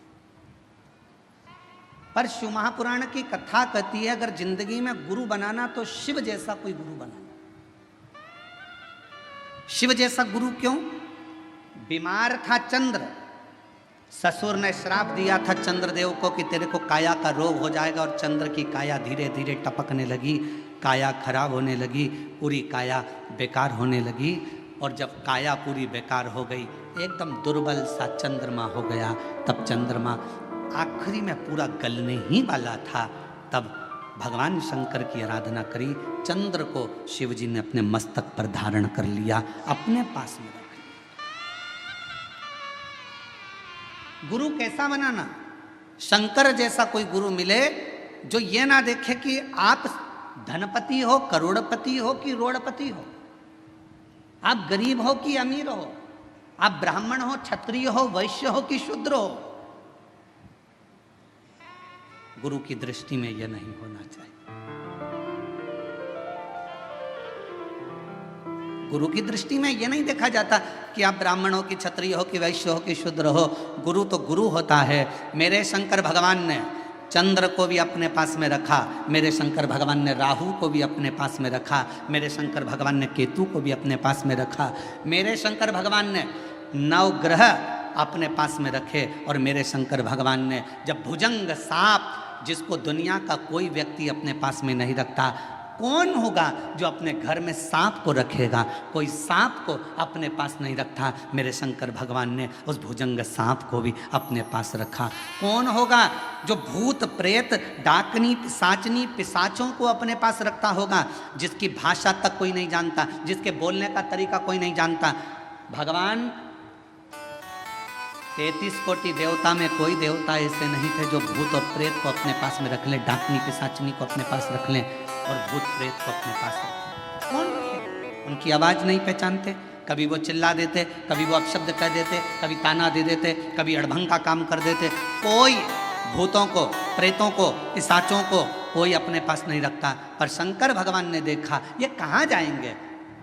पर शिव महापुराण की कथा कहती है, अगर जिंदगी में गुरु बनाना तो शिव जैसा कोई गुरु बनाना। शिव जैसा गुरु क्यों? बीमार था चंद्र, ससुर ने श्राप दिया था चंद्रदेव को कि तेरे को काया का रोग हो जाएगा। और चंद्र की काया धीरे धीरे टपकने लगी, काया खराब होने लगी, पूरी काया बेकार होने लगी। और जब काया पूरी बेकार हो गई, एकदम दुर्बल सा चंद्रमा हो गया। तब चंद्रमा आखिरी में पूरा गलने ही वाला था। तब भगवान शंकर की आराधना करी। चंद्र को शिवजी ने अपने मस्तक पर धारण कर लिया, अपने पास में रख लिया। गुरु कैसा बनाना? शंकर जैसा कोई गुरु मिले जो ये ना देखे कि आप धनपति हो, करोड़पति हो कि रोड़पति हो, आप गरीब हो कि अमीर हो, आप ब्राह्मण हो, क्षत्रिय हो, वैश्य हो कि शूद्र हो। गुरु की दृष्टि में यह नहीं होना चाहिए। गुरु की दृष्टि में यह नहीं देखा जाता कि आप ब्राह्मण हो कि क्षत्रिय हो कि वैश्य हो कि शूद्र हो। गुरु तो गुरु होता है। मेरे शंकर भगवान ने चंद्र को भी अपने पास में रखा, मेरे शंकर भगवान ने राहु को भी अपने पास में रखा, मेरे शंकर भगवान ने केतु को भी अपने पास में रखा, मेरे शंकर भगवान ने 9 ग्रह अपने पास में रखे। और मेरे शंकर भगवान ने जब भुजंग सांप, जिसको दुनिया का कोई व्यक्ति अपने पास में नहीं रखता, कौन होगा जो अपने घर में सांप को रखेगा? कोई सांप को अपने पास नहीं रखता। मेरे शंकर भगवान ने उस भुजंग सांप को भी अपने पास रखा। कौन होगा जो भूत प्रेत डाकनी पिशाचनी पिशाचों को अपने पास रखता होगा? जिसकी भाषा तक कोई नहीं जानता, जिसके बोलने का तरीका कोई नहीं जानता। भगवान 33 कोटि देवता में कोई देवता ऐसे नहीं थे जो भूत और प्रेत को अपने पास में रख लें, डाकनी पिशाचनी को अपने पास रख लें और भूत प्रेत को अपने पास रख लें। कौन रखे? उनकी आवाज़ नहीं पहचानते, कभी वो चिल्ला देते, कभी वो अपशब्द कह देते, कभी ताना दे देते, कभी अड़भंग का काम कर देते। कोई भूतों को, प्रेतों को, पिशाचों को कोई अपने पास नहीं रखता। पर शंकर भगवान ने देखा ये कहाँ जाएंगे,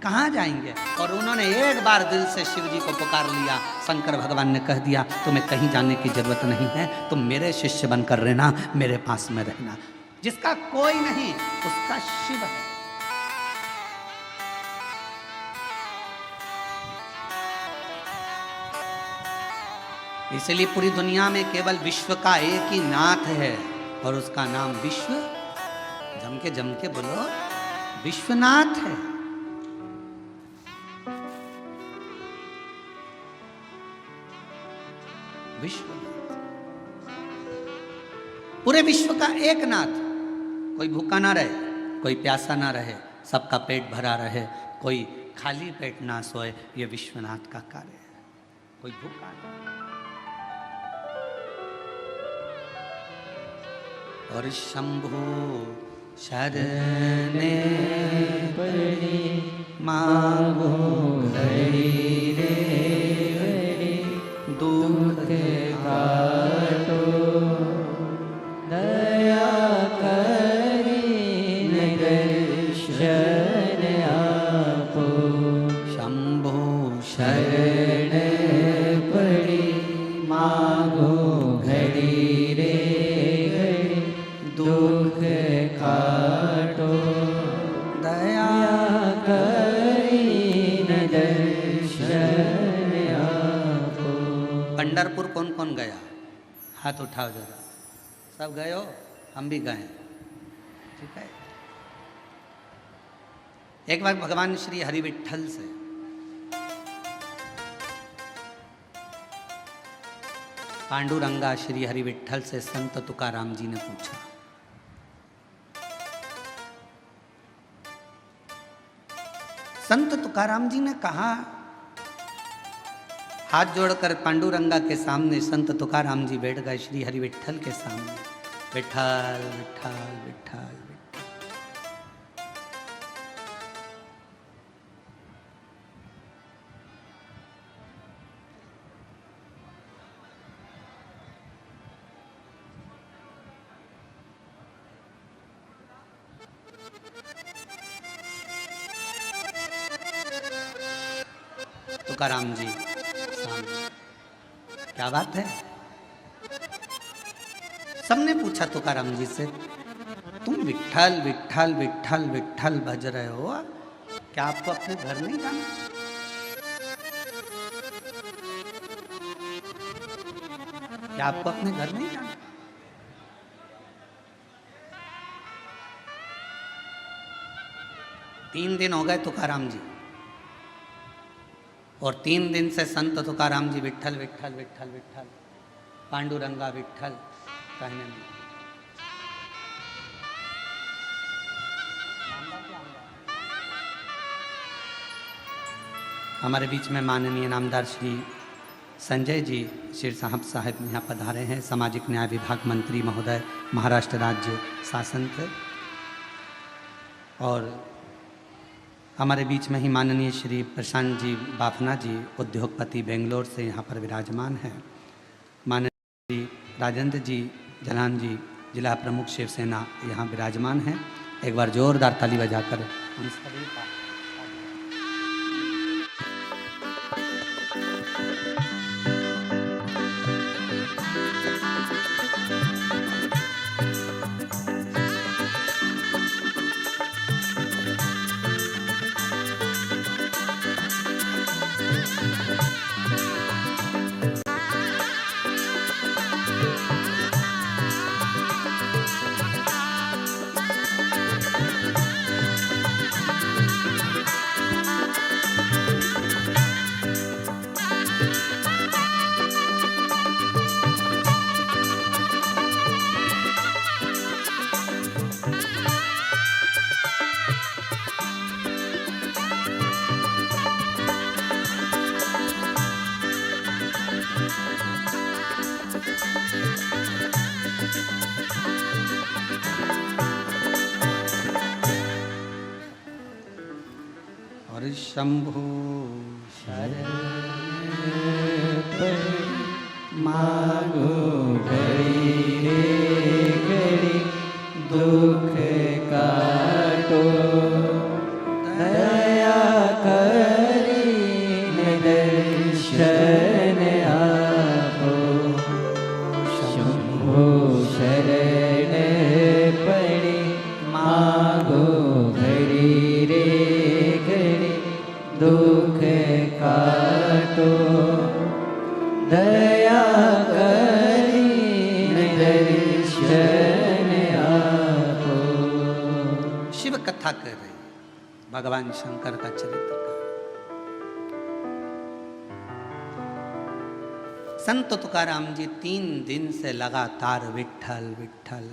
कहाँ जाएंगे, और उन्होंने एक बार दिल से शिव जी को पुकार लिया। शंकर भगवान ने कह दिया तुम्हें कहीं जाने की जरूरत नहीं है, तुम मेरे शिष्य बनकर रहना, मेरे पास में रहना। जिसका कोई नहीं उसका शिव है। इसलिए पूरी दुनिया में केवल विश्व का एक ही नाथ है और उसका नाम विश्व, जम के बोलो, विश्वनाथ है। विश्वनाथ, पूरे विश्व का एक नाथ। कोई भूखा ना रहे, कोई प्यासा ना रहे, सबका पेट भरा रहे, कोई खाली पेट ना सोए, ये विश्वनाथ का कार्य है। कोई भूखा नहीं। और शंभु शरणे पड़ी मांगो घड़ी रे दुख काटो दया करी दर्शन आपो। शंभु शरण पड़ी मांगो घड़ी रे घड़ी दुख काटो दया करी दर्शन आपो। पंढरपुर कौन कौन गया? हाथ उठाओ जरा। सब गए हो? हम भी गए। ठीक है। एक बार भगवान श्री हरि विट्ठल से पांडुरंगा श्री हरि विट्ठल से संत तुकाराम जी ने पूछा, संत तुकाराम जी ने कहा, हाथ जोड़कर पांडुरंगा के सामने संत तुकाराम जी बैठ गए श्री हरि विट्ठल के सामने। विट्ठल विट्ठल विट्ठल विट्ठल। तुकाराम जी सामने, क्या बात है? सबने पूछा तुकाराम जी से, तुम विट्ठल विट्ठल विट्ठल विट्ठल भज रहे हो, क्या आपको अपने घर नहीं जाना? क्या आपको अपने घर नहीं जाना? तीन दिन हो गए तुकाराम जी, और 3 दिन से संत तुकाराम जी विट्ठल विट्ठल विट्ठल विट्ठल, पांडुरंगा विट्ठल कहने में। हमारे बीच में माननीय नामदार श्री संजय जी शिर साहब यहाँ पधारे हैं, सामाजिक न्याय विभाग मंत्री महोदय, महाराष्ट्र राज्य शासन थे। और हमारे बीच में ही माननीय श्री प्रशांत जी बाफना जी, उद्योगपति बेंगलोर से यहाँ पर विराजमान हैं। माननीय श्री राजेंद्र जी जलान जी, जिला प्रमुख शिवसेना, यहाँ विराजमान हैं। एक बार जोरदार ताली बजाकर हम सभी का शंभु शरण पड़ी मागो घड़ी रे घड़ी दुख काटो दया करीने दर्शन आपो शंभो शरण पड़ी मागो घड़ी रे घड़ी दुख काटो दया करीने दर्शन आपो। शिव कथा कर रहे हैं, भगवान शंकर का चरित्र का। संत तुकाराम जी 3 दिन से लगातार विठ्ठल विठ्ठल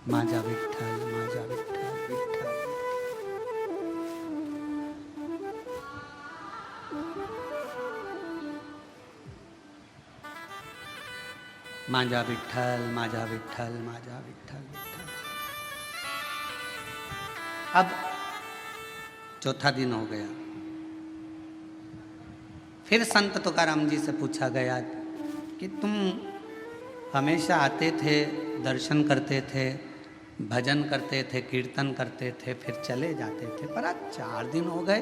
माजा विठ्ठल माजा विठ्ठल विठ्ठल। माजा विठ्ठल माजा विठ्ठल माजा विठ्ठल विठ्ठल। अब चौथा दिन हो गया। फिर संत तुकाराम जी से पूछा गया कि तुम हमेशा आते थे, दर्शन करते थे, भजन करते थे, कीर्तन करते थे, फिर चले जाते थे, पर आज 4 दिन हो गए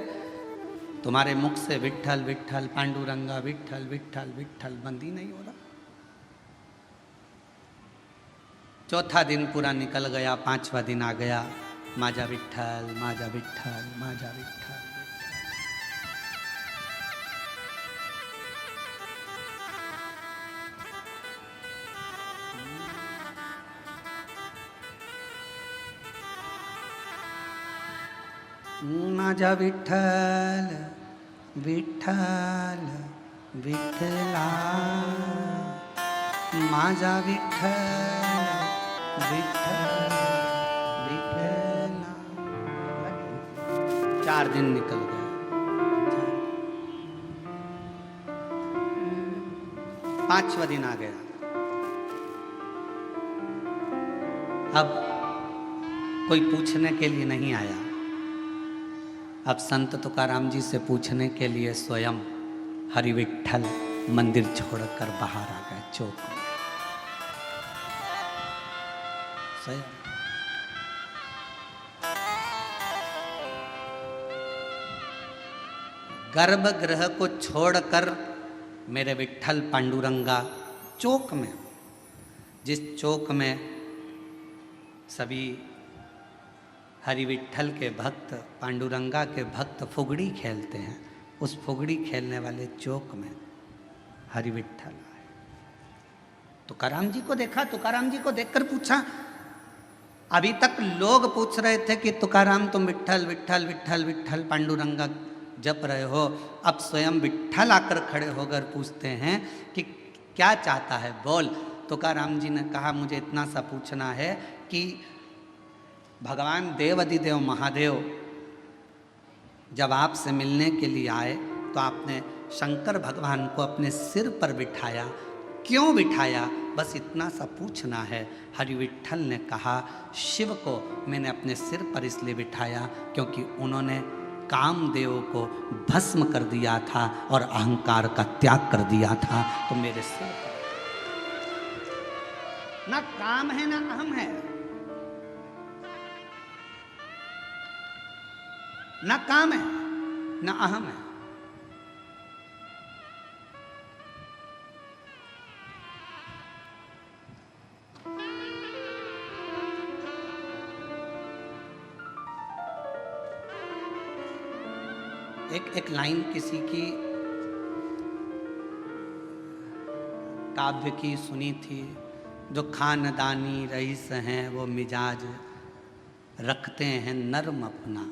तुम्हारे मुख से विठ्ठल विठ्ठल पांडुरंगा विठ्ठल विठ्ठल विठ्ठल बंद ही नहीं हो रहा। चौथा दिन पूरा निकल गया, 5वां दिन आ गया, माजा विठ्ठल माजा विठ्ठल माजा विठ्ठल। माजा विठ्ठल विठ्ठल विठ्ठला माजा विठ्ठल विठ्ठल विठ्ठला। 4 दिन निकल गए। 5वां दिन आ गया। अब कोई पूछने के लिए नहीं आया। अब संत तुकाराम जी से पूछने के लिए स्वयं हरि विठ्ठल मंदिर छोड़कर बाहर आ गए चौक में। स्वयं गर्भगृह को छोड़कर मेरे विठ्ठल पांडुरंगा चौक में, जिस चौक में सभी हरि विठ्ठल के भक्त, पांडुरंगा के भक्त फुगड़ी खेलते हैं, उस फुगड़ी खेलने वाले चौक में हरि विठ्ठल आए। तुकाराम जी को देखा, तुकाराम जी को देखकर पूछा। अभी तक लोग पूछ रहे थे कि तुकाराम तुम विठ्ठल विठ्ठल विठ्ठल विठ्ठल पांडुरंगा जप रहे हो, अब स्वयं विठ्ठल आकर खड़े होकर पूछते हैं कि क्या चाहता है, बोल। तुकाराम जी ने कहा मुझे इतना सा पूछना है कि भगवान देवाधिदेव महादेव जब आपसे मिलने के लिए आए तो आपने शंकर भगवान को अपने सिर पर बिठाया, क्यों बिठाया, बस इतना सा पूछना है। हरि विठ्ठल ने कहा शिव को मैंने अपने सिर पर इसलिए बिठाया क्योंकि उन्होंने कामदेव को भस्म कर दिया था और अहंकार का त्याग कर दिया था, तो मेरे सिर पर ना काम है ना अहम है, ना काम है ना अहम है। एक लाइन किसी की काव्य की सुनी थी, जो खानदानी रईस हैं वो मिजाज रखते हैं नर्म अपना।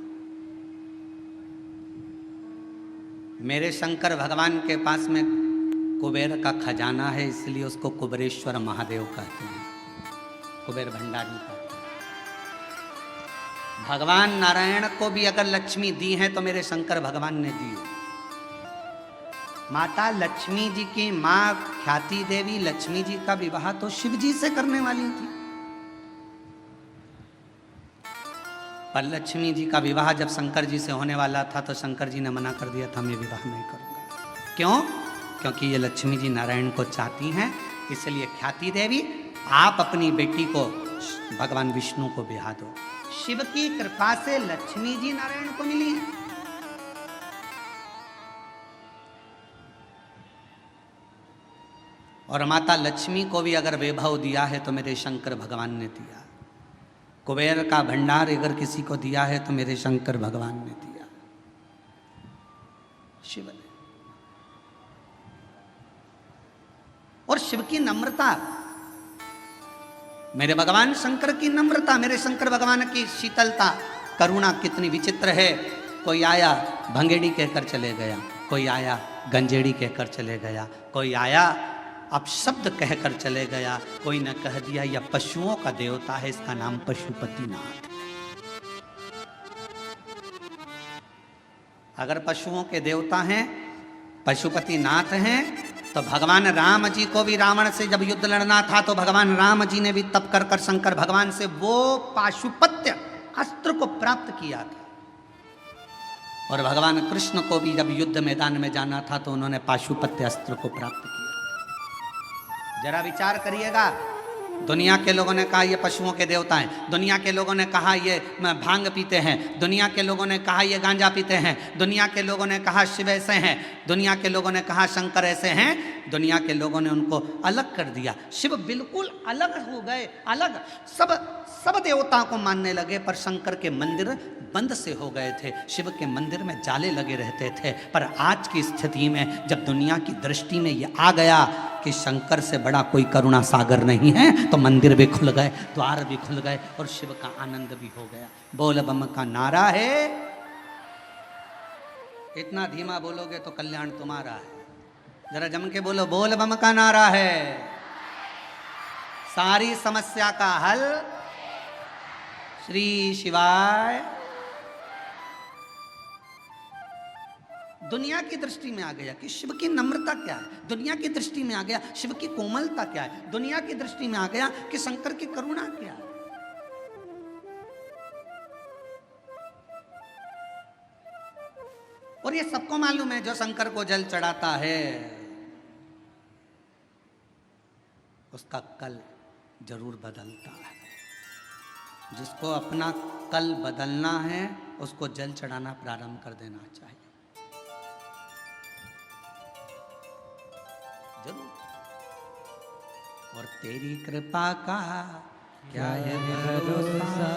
मेरे शंकर भगवान के पास में कुबेर का खजाना है, इसलिए उसको कुबेरेश्वर महादेव कहते हैं, कुबेर भंडारी कहते हैं। भगवान नारायण को भी अगर लक्ष्मी दी है तो मेरे शंकर भगवान ने दी। माता लक्ष्मी जी की माँ ख्याति देवी लक्ष्मी जी का विवाह तो शिव जी से करने वाली थी। पर लक्ष्मी जी का विवाह जब शंकर जी से होने वाला था तो शंकर जी ने मना कर दिया था, मैं विवाह नहीं करूँगा। क्यों? क्योंकि ये लक्ष्मी जी नारायण को चाहती हैं, इसलिए ख्याति देवी आप अपनी बेटी को भगवान विष्णु को ब्याह दो। शिव की कृपा से लक्ष्मी जी नारायण को मिली है। और माता लक्ष्मी को भी अगर वैभव दिया है तो मेरे शंकर भगवान ने दिया। कुबेर का भंडार अगर किसी को दिया है तो मेरे शंकर भगवान ने दिया, शिव ने। और शिव की नम्रता, मेरे भगवान शंकर की नम्रता, मेरे शंकर भगवान की शीतलता, करुणा कितनी विचित्र है। कोई आया भंगेड़ी कहकर चले गया, कोई आया गंजेड़ी कहकर चले गया, कोई आया अब शब्द कहकर चले गया, कोई ने कह दिया यह पशुओं का देवता है, इसका नाम पशुपतिनाथ। अगर पशुओं के देवता हैं, पशुपतिनाथ हैं, तो भगवान राम जी को भी रावण से जब युद्ध लड़ना था तो भगवान राम जी ने भी तप कर कर शंकर भगवान से वो पाशुपत्य अस्त्र को प्राप्त किया था। और भगवान कृष्ण को भी जब युद्ध मैदान में जाना था तो उन्होंने पाशुपत्य अस्त्र को प्राप्त किया। जरा विचार करिएगा, दुनिया के लोगों ने कहा ये पशुओं के देवता हैं, दुनिया के लोगों ने कहा ये भांग पीते हैं, दुनिया के लोगों ने कहा ये गांजा पीते हैं, दुनिया के लोगों ने कहा शिव ऐसे हैं, दुनिया के लोगों ने कहा शंकर ऐसे हैं, दुनिया के लोगों ने उनको अलग कर दिया। शिव बिल्कुल अलग हो गए, अलग सब देवताओं को मानने लगे, पर शंकर के मंदिर बंद से हो गए थे, शिव के मंदिर में जाले लगे रहते थे। पर आज की स्थिति में जब दुनिया की दृष्टि में ये आ गया कि शंकर से बड़ा कोई करुणा सागर नहीं है, तो मंदिर भी खुल गए, द्वार भी खुल गए और शिव का आनंद भी हो गया। बोल बम का नारा है, इतना धीमा बोलोगे तो कल्याण तुम्हारा है। जरा जम के बोलो, बोल बम का नारा है, सारी समस्या का हल श्री शिवाय। दुनिया की दृष्टि में आ गया कि शिव की नम्रता क्या है, दुनिया की दृष्टि में आ गया शिव की कोमलता क्या है, दुनिया की दृष्टि में आ गया कि शंकर की करुणा क्या है। और ये सबको मालूम है, जो शंकर को जल चढ़ाता है उसका कल जरूर बदलता है। जिसको अपना कल बदलना है उसको जल चढ़ाना प्रारंभ कर देना चाहिए, जरूर। और तेरी कृपा का क्या है भरोसा,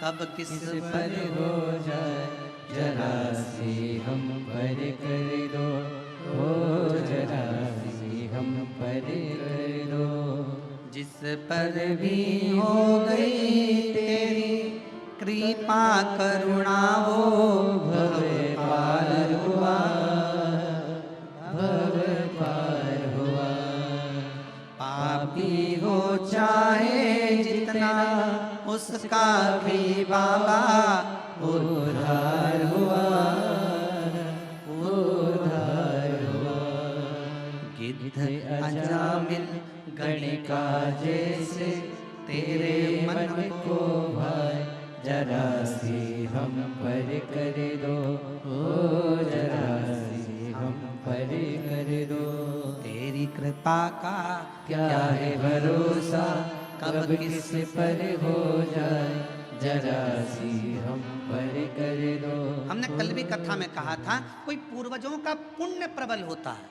कब किस पर हो जाए, जरा सी हम पर कर दो, ओ जरा सी हम पर कर दो। जिस पर भी हो गई तेरी कृपा करुणा, वो भव पार हुआ, भव पार हुआ। पापी हो चाहे जितना उसका भी बाबा उद्धार हुआ, उद्धार हुआ। गिद्ध अजामिल गणिका जैसे तेरे मन को भाए, जरा सी हम पर कर दो, ओ जरा सी हम पर कर दो। तेरी कृपा का क्या है भरोसा, कब किस पर हो जाए, जरा सी हम पर कर दो। हमने कल भी कथा में कहा था, कोई पूर्वजों का पुण्य प्रबल होता है।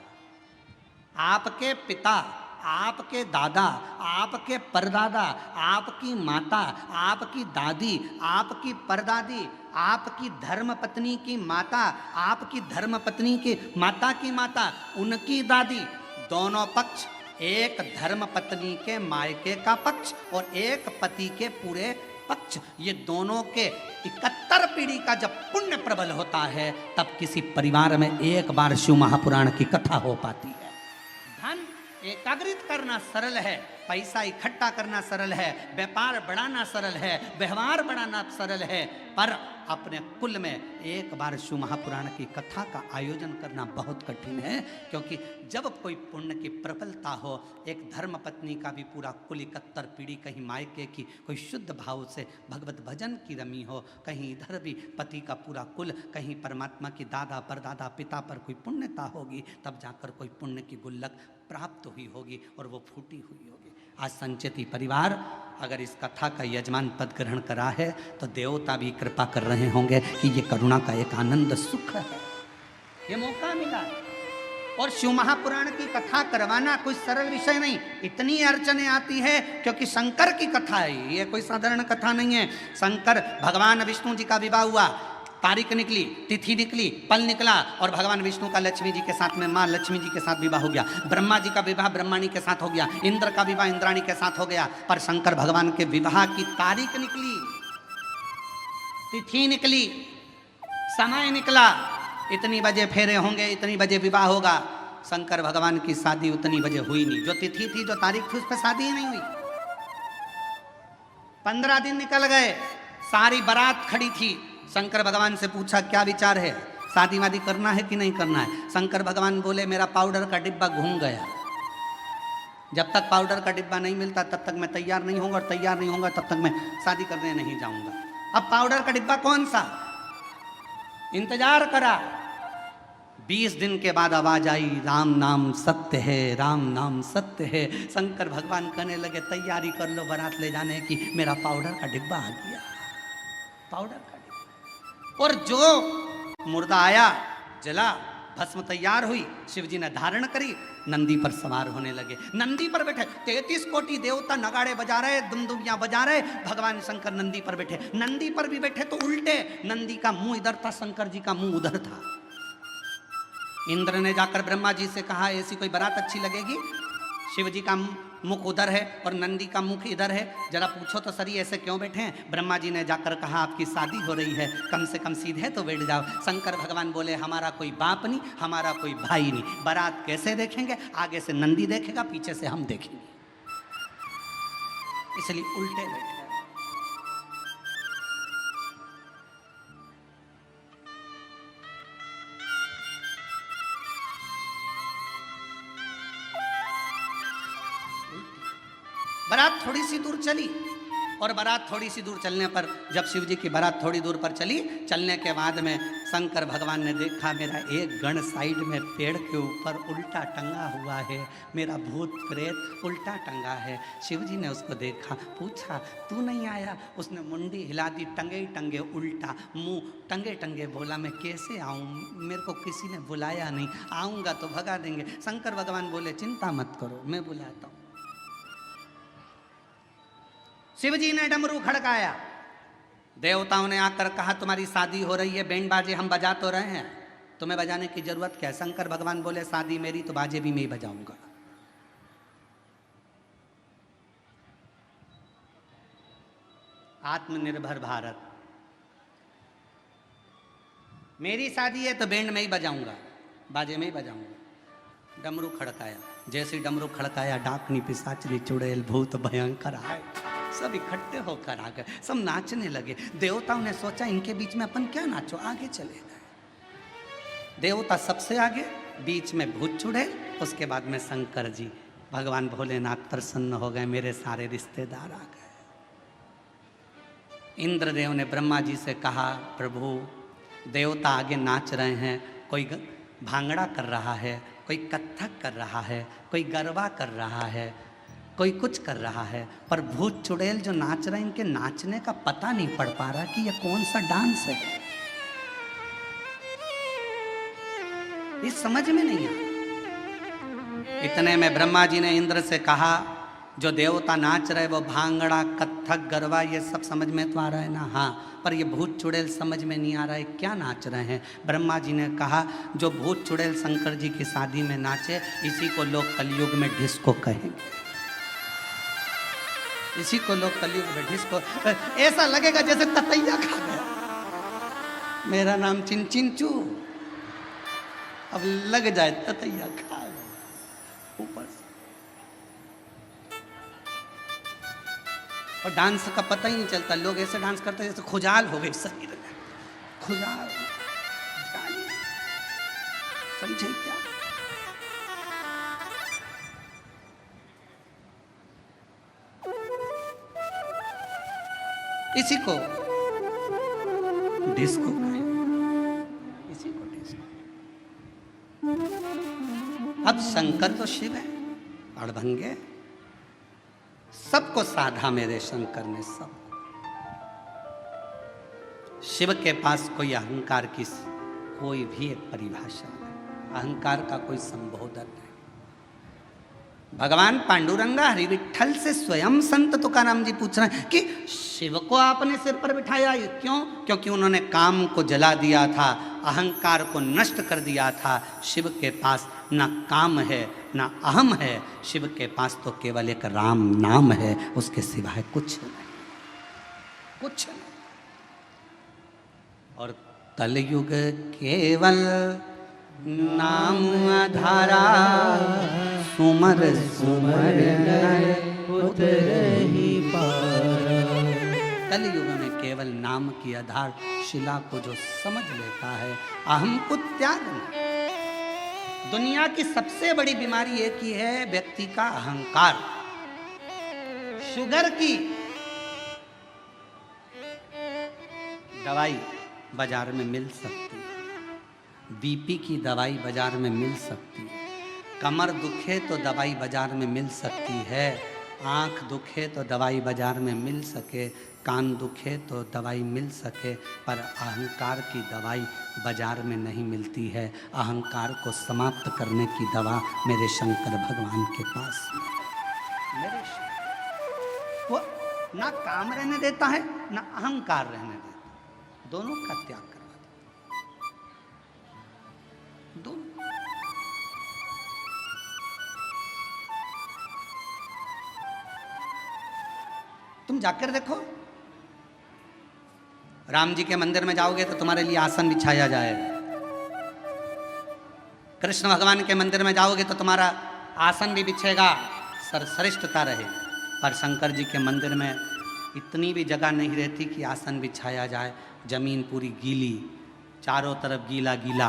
आपके पिता, आपके दादा, आपके परदादा, आपकी माता, आपकी दादी, आपकी परदादी, आपकी धर्मपत्नी की माता, आपकी धर्मपत्नी की माता की माता, उनकी दादी, दोनों पक्ष, एक धर्मपत्नी के मायके का पक्ष और एक पति के पूरे पक्ष, ये दोनों के 71 पीढ़ी का जब पुण्य प्रबल होता है तब किसी परिवार में एक बार शिव महापुराण की कथा हो पाती है। धन एकाग्रित करना सरल है, पैसा इकट्ठा करना सरल है, व्यापार बढ़ाना सरल है, व्यवहार बढ़ाना सरल है, पर अपने कुल में एक बार शिव महापुराण की कथा का आयोजन करना बहुत कठिन है। क्योंकि जब कोई पुण्य की प्रबलता हो, एक धर्म पत्नी का भी पूरा कुल 71 पीढ़ी, कहीं मायके की कोई शुद्ध भाव से भगवत भजन की रमी हो, कहीं इधर भी पति का पूरा कुल, कहीं परमात्मा की दादा परदादा पिता पर कोई पुण्यता होगी, तब जाकर कोई पुण्य की गुल्लक प्राप्त हुई होगी और वो फूटी हुई होगी। आज संचेती परिवार अगर इस कथा का यजमान पद ग्रहण करा है तो देवता भी कृपा कर रहे होंगे कि ये करुणा का एक आनंद सुख है, ये मौका मिला। और शिव महापुराण की कथा करवाना कोई सरल विषय नहीं, इतनी अड़चने आती है क्योंकि शंकर की कथा है, ये कोई साधारण कथा नहीं है। शंकर भगवान विष्णु जी का विवाह हुआ, तारीख निकली, तिथि निकली, पल निकला और भगवान विष्णु का लक्ष्मी जी के साथ में माँ लक्ष्मी जी के साथ विवाह हो गया। ब्रह्मा जी का विवाह ब्रह्माणी के साथ हो गया, इंद्र का विवाह इंद्राणी के साथ हो गया। पर शंकर भगवान के विवाह की तारीख निकली, तिथि निकली, समय निकला, इतनी बजे फेरे होंगे, इतनी बजे विवाह होगा। शंकर भगवान की शादी उतनी बजे हुई नहीं, जो तिथि थी जो तारीख थी उस पर शादी ही नहीं हुई। 15 दिन निकल गए, सारी बारात खड़ी थी। शंकर भगवान से पूछा क्या विचार है, शादी वादी करना है कि नहीं करना है। शंकर भगवान बोले मेरा पाउडर का डिब्बा घूम गया, जब तक पाउडर का डिब्बा नहीं मिलता तब तक मैं तैयार नहीं होऊंगा, और तैयार नहीं होऊंगा तब तक मैं शादी करने नहीं जाऊंगा। अब पाउडर का डिब्बा कौन सा, इंतजार करा। 20 दिन के बाद आवाज आई राम नाम सत्य है, राम नाम सत्य है। शंकर भगवान कहने लगे तैयारी कर लो बारात ले जाने की, मेरा पाउडर का डिब्बा आ गया, पाउडर का डिब्बा। और जो मुर्दा आया जला, भस्म तैयार हुई, शिव जी ने धारण करी, नंदी पर सवार होने लगे। नंदी पर बैठे 33 कोटि देवता नगाड़े बजा रहे, दुमदुमियां बजा रहे, भगवान शंकर नंदी पर बैठे। नंदी पर भी बैठे तो उल्टे, नंदी का मुंह इधर था, शंकर जी का मुंह उधर था। इंद्र ने जाकर ब्रह्मा जी से कहा ऐसी कोई बारात अच्छी लगेगी, शिव जी का मुख उधर है और नंदी का मुख इधर है, जरा पूछो तो सही ऐसे क्यों बैठे हैं। ब्रह्मा जी ने जाकर कहा आपकी शादी हो रही है, कम से कम सीधे तो बैठ जाओ। शंकर भगवान बोले हमारा कोई बाप नहीं, हमारा कोई भाई नहीं, बारात कैसे देखेंगे, आगे से नंदी देखेगा, पीछे से हम देखेंगे, इसलिए उल्टे बैठे। बारात थोड़ी सी दूर चली और बारात थोड़ी सी दूर चलने पर जब शिव जी की बारात थोड़ी दूर पर चली, चलने के बाद में शंकर भगवान ने देखा मेरा एक गण साइड में पेड़ के ऊपर उल्टा टंगा हुआ है, मेरा भूत प्रेत उल्टा टंगा है। शिव जी ने उसको देखा, पूछा तू नहीं आया, उसने मुंडी हिला दी, टंगे टंगे उल्टा, मुंह टंगे टंगे बोला मैं कैसे आऊँ, मेरे को किसी ने बुलाया नहीं, आऊँगा तो भगा देंगे। शंकर भगवान बोले चिंता मत करो मैं बुलाता हूँ। शिव जी ने डमरू खड़काया, देवताओं ने आकर कहा तुम्हारी शादी हो रही है, बैंड बाजे हम बजा तो रहे हैं, तुम्हें बजाने की जरूरत क्या है। शंकर भगवान बोले शादी मेरी तो बाजे भी मैं ही बजाऊंगा। आत्मनिर्भर भारत, मेरी शादी है तो बैंड में ही बजाऊंगा, बाजे में ही बजाऊंगा। डमरू खड़काया, जैसे डमरू खड़काया डाकनी पिशाचनी चुड़ैल भूत भयंकर आए, सब इकट्ठे होकर आ गए, सब नाचने लगे। देवताओं ने सोचा इनके बीच में अपन क्या नाचो, आगे चले गए। देवता सबसे आगे, बीच में भूत चुड़ैल, उसके बाद में शंकर जी। भगवान भोलेनाथ प्रसन्न हो गए, मेरे सारे रिश्तेदार आ गए। इंद्रदेव ने ब्रह्मा जी से कहा प्रभु देवता आगे नाच रहे हैं, कोई भांगड़ा कर रहा है, कोई कथक कर रहा है, कोई गरबा कर रहा है, कोई कुछ कर रहा है, पर भूत चुड़ैल जो नाच रहे हैं इनके नाचने का पता नहीं पड़ पा रहा कि ये कौन सा डांस है, ये समझ में नहीं आ। इतने में ब्रह्मा जी ने इंद्र से कहा जो देवता नाच रहे वो भांगड़ा कथक गरबा ये सब समझ में तो आ रहा है ना, हाँ, पर ये भूत चुड़ैल समझ में नहीं आ रहा है क्या नाच रहे हैं। ब्रह्मा जी ने कहा जो भूत चुड़ैल शंकर जी की शादी में नाचे इसी को लोग कलयुग में डिस्को कहेंगे, इसी को लोग कलयुग में डिस्को, ऐसा लगेगा जैसे ततैया खा गया, मेरा नाम चिंचिंचू, अब लग जाए ततैया खा गया ऊपर से। और डांस का पता ही नहीं चलता, लोग ऐसे डांस करते हैं जैसे खुजाल हो गई शरीर में, खुजाल, समझे क्या? इसी को डिस्को कहें, इसी को डिस्को। अब शंकर तो शिव है, अड़भंगे, सबको साधा मेरे शंकर ने, सब। शिव के पास कोई अहंकार की कोई भी एक परिभाषा नहीं, अहंकार का कोई संबोधन नहीं। भगवान पांडुरंगा हरि विठल से स्वयं संत तुकाराम जी पूछ रहे हैं कि शिव को आपने सिर पर बिठाया, क्यों? क्योंकि उन्होंने काम को जला दिया था, अहंकार को नष्ट कर दिया था। शिव के पास ना काम है ना अहम है, शिव के पास तो केवल एक राम नाम है, उसके सिवाय कुछ नहीं, कुछ नहीं। और कलयुग केवल नाम आधारा, सुमर सुमर उतरहि पारा। कलयुग में केवल नाम की आधार शिला को जो समझ लेता है, अहम को त्याग नहीं। दुनिया की सबसे बड़ी बीमारी एक ही है, व्यक्ति का अहंकार। शुगर की दवाई बाजार में मिल सकती है, बीपी की दवाई बाजार में मिल सकती है, कमर दुखे तो दवाई बाजार में मिल सकती है, आँख दुखे तो दवाई बाजार में मिल सके, कान दुखे तो दवाई मिल सके, पर अहंकार की दवाई बाजार में नहीं मिलती है। अहंकार को समाप्त करने की दवा मेरे शंकर भगवान के पास है। मेरे वो ना काम रहने देता है ना अहंकार रहने देता, दोनों का त्याग करवा देता, दोनों। तुम जाकर देखो, राम जी के मंदिर में जाओगे तो तुम्हारे लिए आसन बिछाया जाएगा, कृष्ण भगवान के मंदिर में जाओगे तो तुम्हारा आसन भी बिछेगा, सरसरिष्ठता रहे। पर शंकर जी के मंदिर में इतनी भी जगह नहीं रहती कि आसन बिछाया जाए, जमीन पूरी गीली, चारों तरफ गीला गीला।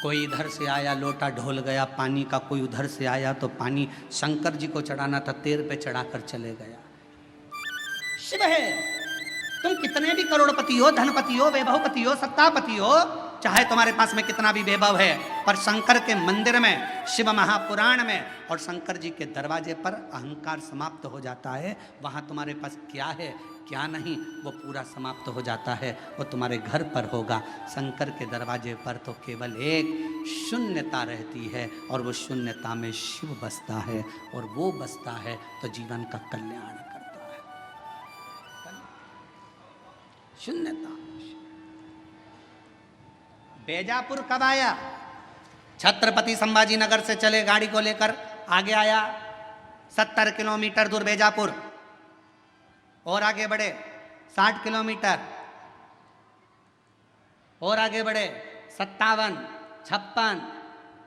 कोई इधर से आया लोटा ढोल गया पानी का, कोई उधर से आया तो पानी शंकर जी को चढ़ाना था, तेर पे चढ़ाकर चले गया। शिव है, तुम कितने भी करोड़पति हो, धनपति हो, वैभवपति हो, सत्तापति हो, चाहे तुम्हारे पास में कितना भी वैभव है, पर शंकर के मंदिर में, शिव महापुराण में और शंकर जी के दरवाजे पर अहंकार समाप्त हो जाता है। वहाँ तुम्हारे पास क्या है क्या नहीं वो पूरा समाप्त हो जाता है, वो तुम्हारे घर पर होगा। शंकर के दरवाजे पर तो केवल एक शून्यता रहती है, और वो शून्यता में शिव बसता है, और वो बसता है तो जीवन का कल्याण करता है। शून्यता। बेजापुर कब आया? छत्रपति संभाजी नगर से चले गाड़ी को लेकर, आगे आया 70 किलोमीटर दूर बेजापुर, और आगे बढ़े 60 किलोमीटर, और आगे बढ़े 57, 56,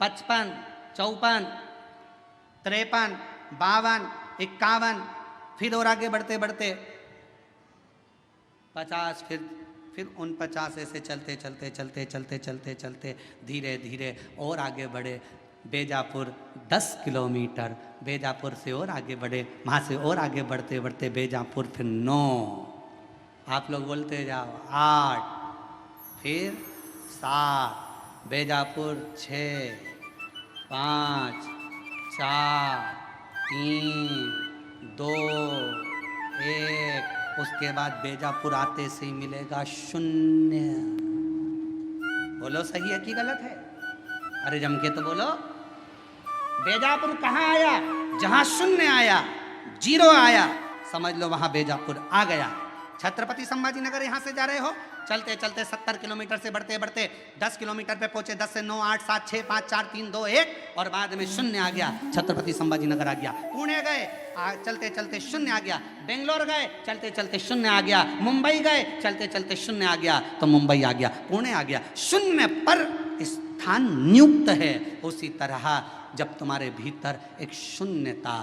55, 54, 53, 52, 51, फिर और आगे बढ़ते बढ़ते 50, फिर 49, ऐसे चलते चलते चलते चलते चलते चलते धीरे धीरे और आगे बढ़े। बेजापुर 10 किलोमीटर, बेजापुर से और आगे बढ़े, वहाँ से और आगे बढ़ते बढ़ते बेजापुर फिर 9, आप लोग बोलते जाओ 8, फिर 7, बेजापुर 6, 5, 4, 3, 2, 1। उसके बाद बेजापुर आते से ही मिलेगा शून्य। बोलो सही है कि गलत है? अरे जम के तो बोलो। बेजापुर कहाँ आया? जहां शून्य आया, जीरो आया, समझ लो वहां बेजापुर आ गया। छत्रपति संभाजी नगर यहां से जा रहे हो, चलते चलते 70 किलोमीटर से बढ़ते बढ़ते 10 किलोमीटर पे पहुंचे, 10 से 9, 8, 7, 6, 5, 4, 3, 2, 1, और बाद में शून्य आ गया। छत्रपति संभाजी नगर आ गया। पुणे गए, चलते चलते शून्य आ गया। बेंगलोर गए, चलते चलते शून्य आ गया। मुंबई गए, चलते चलते शून्य आ गया, तो मुंबई आ गया, पुणे आ गया। शून्य पर स्थान नियुक्त है। उसी तरह जब तुम्हारे भीतर एक शून्यता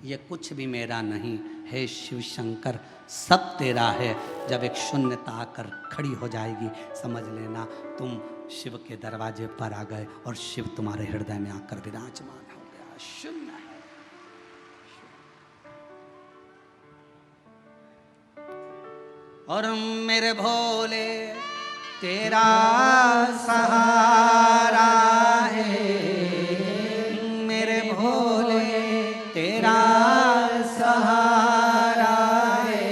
ये कुछ भी मेरा नहीं है शिव शंकर, सब तेरा है। जब एक शून्यता आकर खड़ी हो जाएगी, समझ लेना तुम शिव के दरवाजे पर आ गए और शिव तुम्हारे हृदय में आकर विराजमान हो गया। शून्य है। और मेरे भोले तेरा सहारा है, मेरे भोले तेरा सहारा है,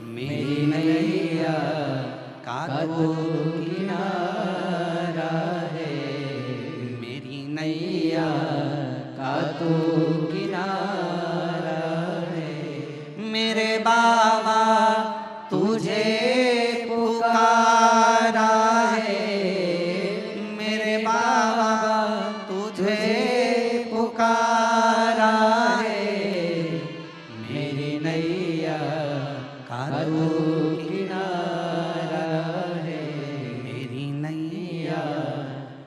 मेरी नैया का तू किनारा है, मेरी नैया का तू किनारा है। मेरे बाबा तुझे पुकारा है, मेरे बाबा तुझे पुकारा है, मेरी नैया का तू किनारा है, मेरी नैया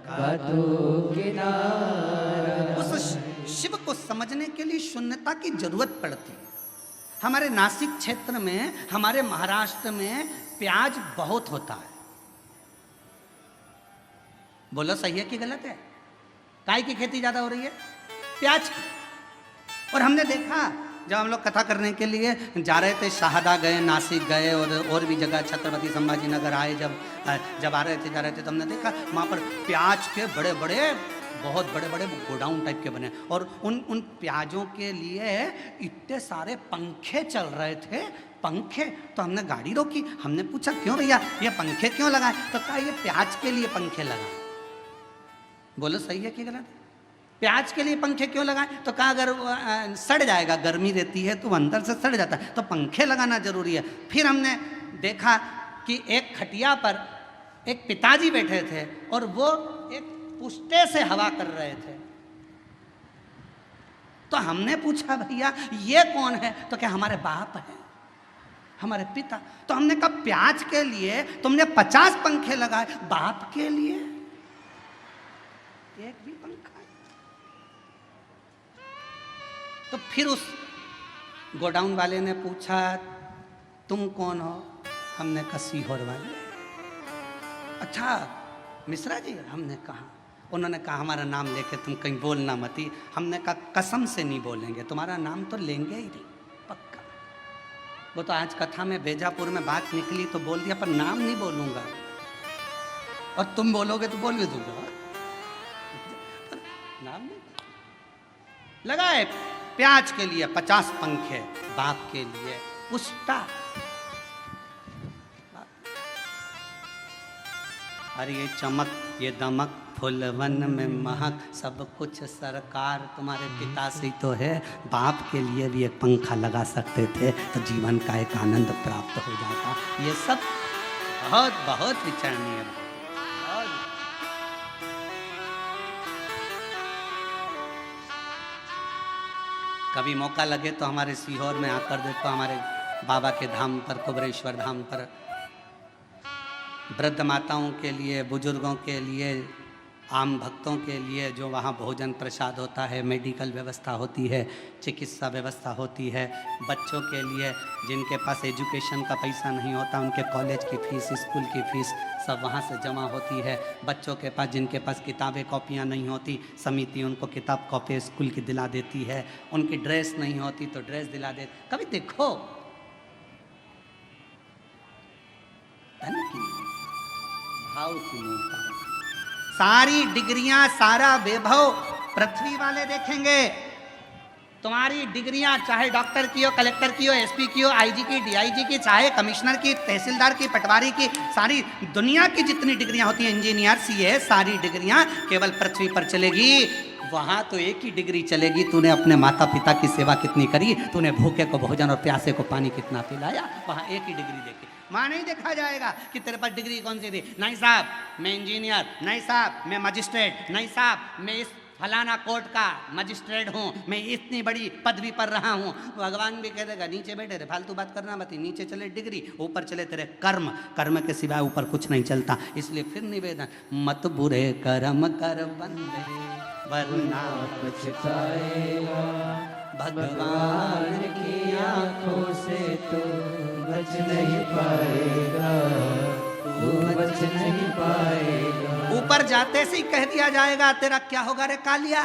का तू किनारा। उस शिव को समझने के लिए शून्यता की जरूरत पड़ती है। हमारे नासिक क्षेत्र में, हमारे महाराष्ट्र में प्याज बहुत होता है। बोलो सही है कि गलत है? काय की खेती ज्यादा हो रही है? प्याज की। और हमने देखा जब हम लोग कथा करने के लिए जा रहे थे, शाहदा गए, नासिक गए और भी जगह छत्रपति संभाजी नगर आए, जब आ रहे थे जा रहे थे तो हमने देखा वहाँ पर प्याज के बड़े बड़े, बहुत बड़े बड़े गोडाउन टाइप के बने, और उन प्याजों के लिए इतने सारे पंखे चल रहे थे। पंखे तो हमने गाड़ी रोकी, हमने पूछा क्यों भैया ये पंखे क्यों लगाए? तो कहा ये प्याज के लिए पंखे लगाए। बोलो सही है कि गलत है? प्याज के लिए पंखे क्यों लगाए? तो कहा अगर सड़ जाएगा, गर्मी रहती है तो अंदर से सड़ जाता है, तो पंखे लगाना जरूरी है। फिर हमने देखा कि एक खटिया पर एक पिताजी बैठे थे और वो एक पुष्टे से हवा कर रहे थे। तो हमने पूछा भैया ये कौन है? तो क्या हमारे बाप है, हमारे पिता। तो हमने कहा प्याज के लिए तुमने 50 पंखे लगाए, बाप के लिए एक भी पंखा। तो फिर उस गोडाउन वाले ने पूछा तुम कौन हो? हमने कहा सीहोर वाले। अच्छा मिश्रा जी? हमने कहा। उन्होंने कहा हमारा नाम लेके तुम कहीं बोलना मती। हमने कहा कसम से नहीं बोलेंगे, तुम्हारा नाम तो लेंगे ही नहीं, पक्का। वो तो आज कथा में बेजापुर में बात निकली तो बोल दिया, पर नाम नहीं बोलूंगा, और तुम बोलोगे तो बोल भी दूंगा, नाम नहीं। लगाए प्याज के लिए 50 पंखे, बाप के लिए पुष्टा। अरे ये चमक, ये दमक, फुलवन में महक, सब कुछ सरकार तुम्हारे पिता से तो है। बाप के लिए भी एक पंखा लगा सकते थे तो जीवन का एक आनंद प्राप्त हो जाता। ये सब बहुत बहुत विचारणीय है। कभी मौका लगे तो हमारे सीहोर में आकर देखो, हमारे बाबा के धाम पर, कुबरेश्वर धाम पर वृद्ध माताओं के लिए, बुजुर्गों के लिए, आम भक्तों के लिए जो वहाँ भोजन प्रसाद होता है, मेडिकल व्यवस्था होती है, चिकित्सा व्यवस्था होती है। बच्चों के लिए जिनके पास एजुकेशन का पैसा नहीं होता, उनके कॉलेज की फ़ीस, स्कूल की फ़ीस सब वहाँ से जमा होती है। बच्चों के पास जिनके पास किताबें कॉपियाँ नहीं होती, समिति उनको किताब कॉपी स्कूल की दिला देती है। उनकी ड्रेस नहीं होती तो ड्रेस दिला दे। कभी देखो भाव की मूर्ता। सारी डिग्रियां, सारा वैभव पृथ्वी वाले देखेंगे। तुम्हारी डिग्रियां चाहे डॉक्टर की हो, कलेक्टर की हो, एसपी की हो, आईजी की, डीआईजी की, चाहे कमिश्नर की, तहसीलदार की, पटवारी की, सारी दुनिया की जितनी डिग्रियां होती हैं, इंजीनियर, सीए, सारी डिग्रियां केवल पृथ्वी पर चलेगी। वहां तो एक ही डिग्री चलेगी, तूने अपने माता पिता की सेवा कितनी करी, तूने भूखे को भोजन और प्यासे को पानी कितना पिलाया। वहां एक ही डिग्री देखी। वहाँ नहीं देखा जाएगा कि तेरे पास डिग्री कौन सी थी। नहीं साहब मैं इंजीनियर, नहीं साहब मैं मजिस्ट्रेट, नहीं साहब मैं इस फलाना कोर्ट का मजिस्ट्रेट हूँ, मैं इतनी बड़ी पदवी पर रहा हूँ। भगवान भी कह देगा नीचे बैठे रे, फालतू बात करना मत। नीचे चले डिग्री, ऊपर चले तेरे कर्म, कर्म के सिवाय ऊपर कुछ नहीं चलता। इसलिए फिर निवेदन, मत बुरे कर्म कर बंदे वरना पछताएगा, भगवान की आंखों से तू बच नहीं पाएगा, तू बच नहीं पाएगा। ऊपर जाते से ही कह दिया जाएगा तेरा क्या होगा रे कालिया,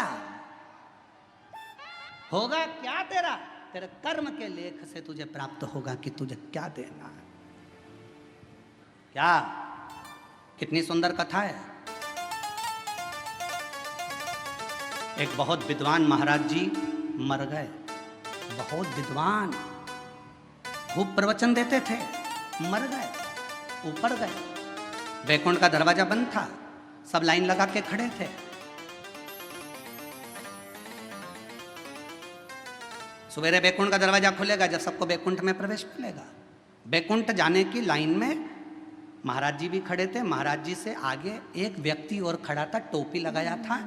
होगा क्या तेरा, तेरे कर्म के लेख से तुझे प्राप्त होगा कि तुझे क्या देना है। क्या कितनी सुंदर कथा है। एक बहुत विद्वान महाराज जी मर गए, बहुत विद्वान, खूब प्रवचन देते थे, मर गए, ऊपर गए, वैकुंठ का दरवाजा बंद था, सब लाइन लगा के खड़े थे। सवेरे वैकुंठ का दरवाजा खुलेगा जब सबको वैकुंठ में प्रवेश मिलेगा। वैकुंठ जाने की लाइन में महाराज जी भी खड़े थे, महाराज जी से आगे एक व्यक्ति और खड़ा था, टोपी लगाया था,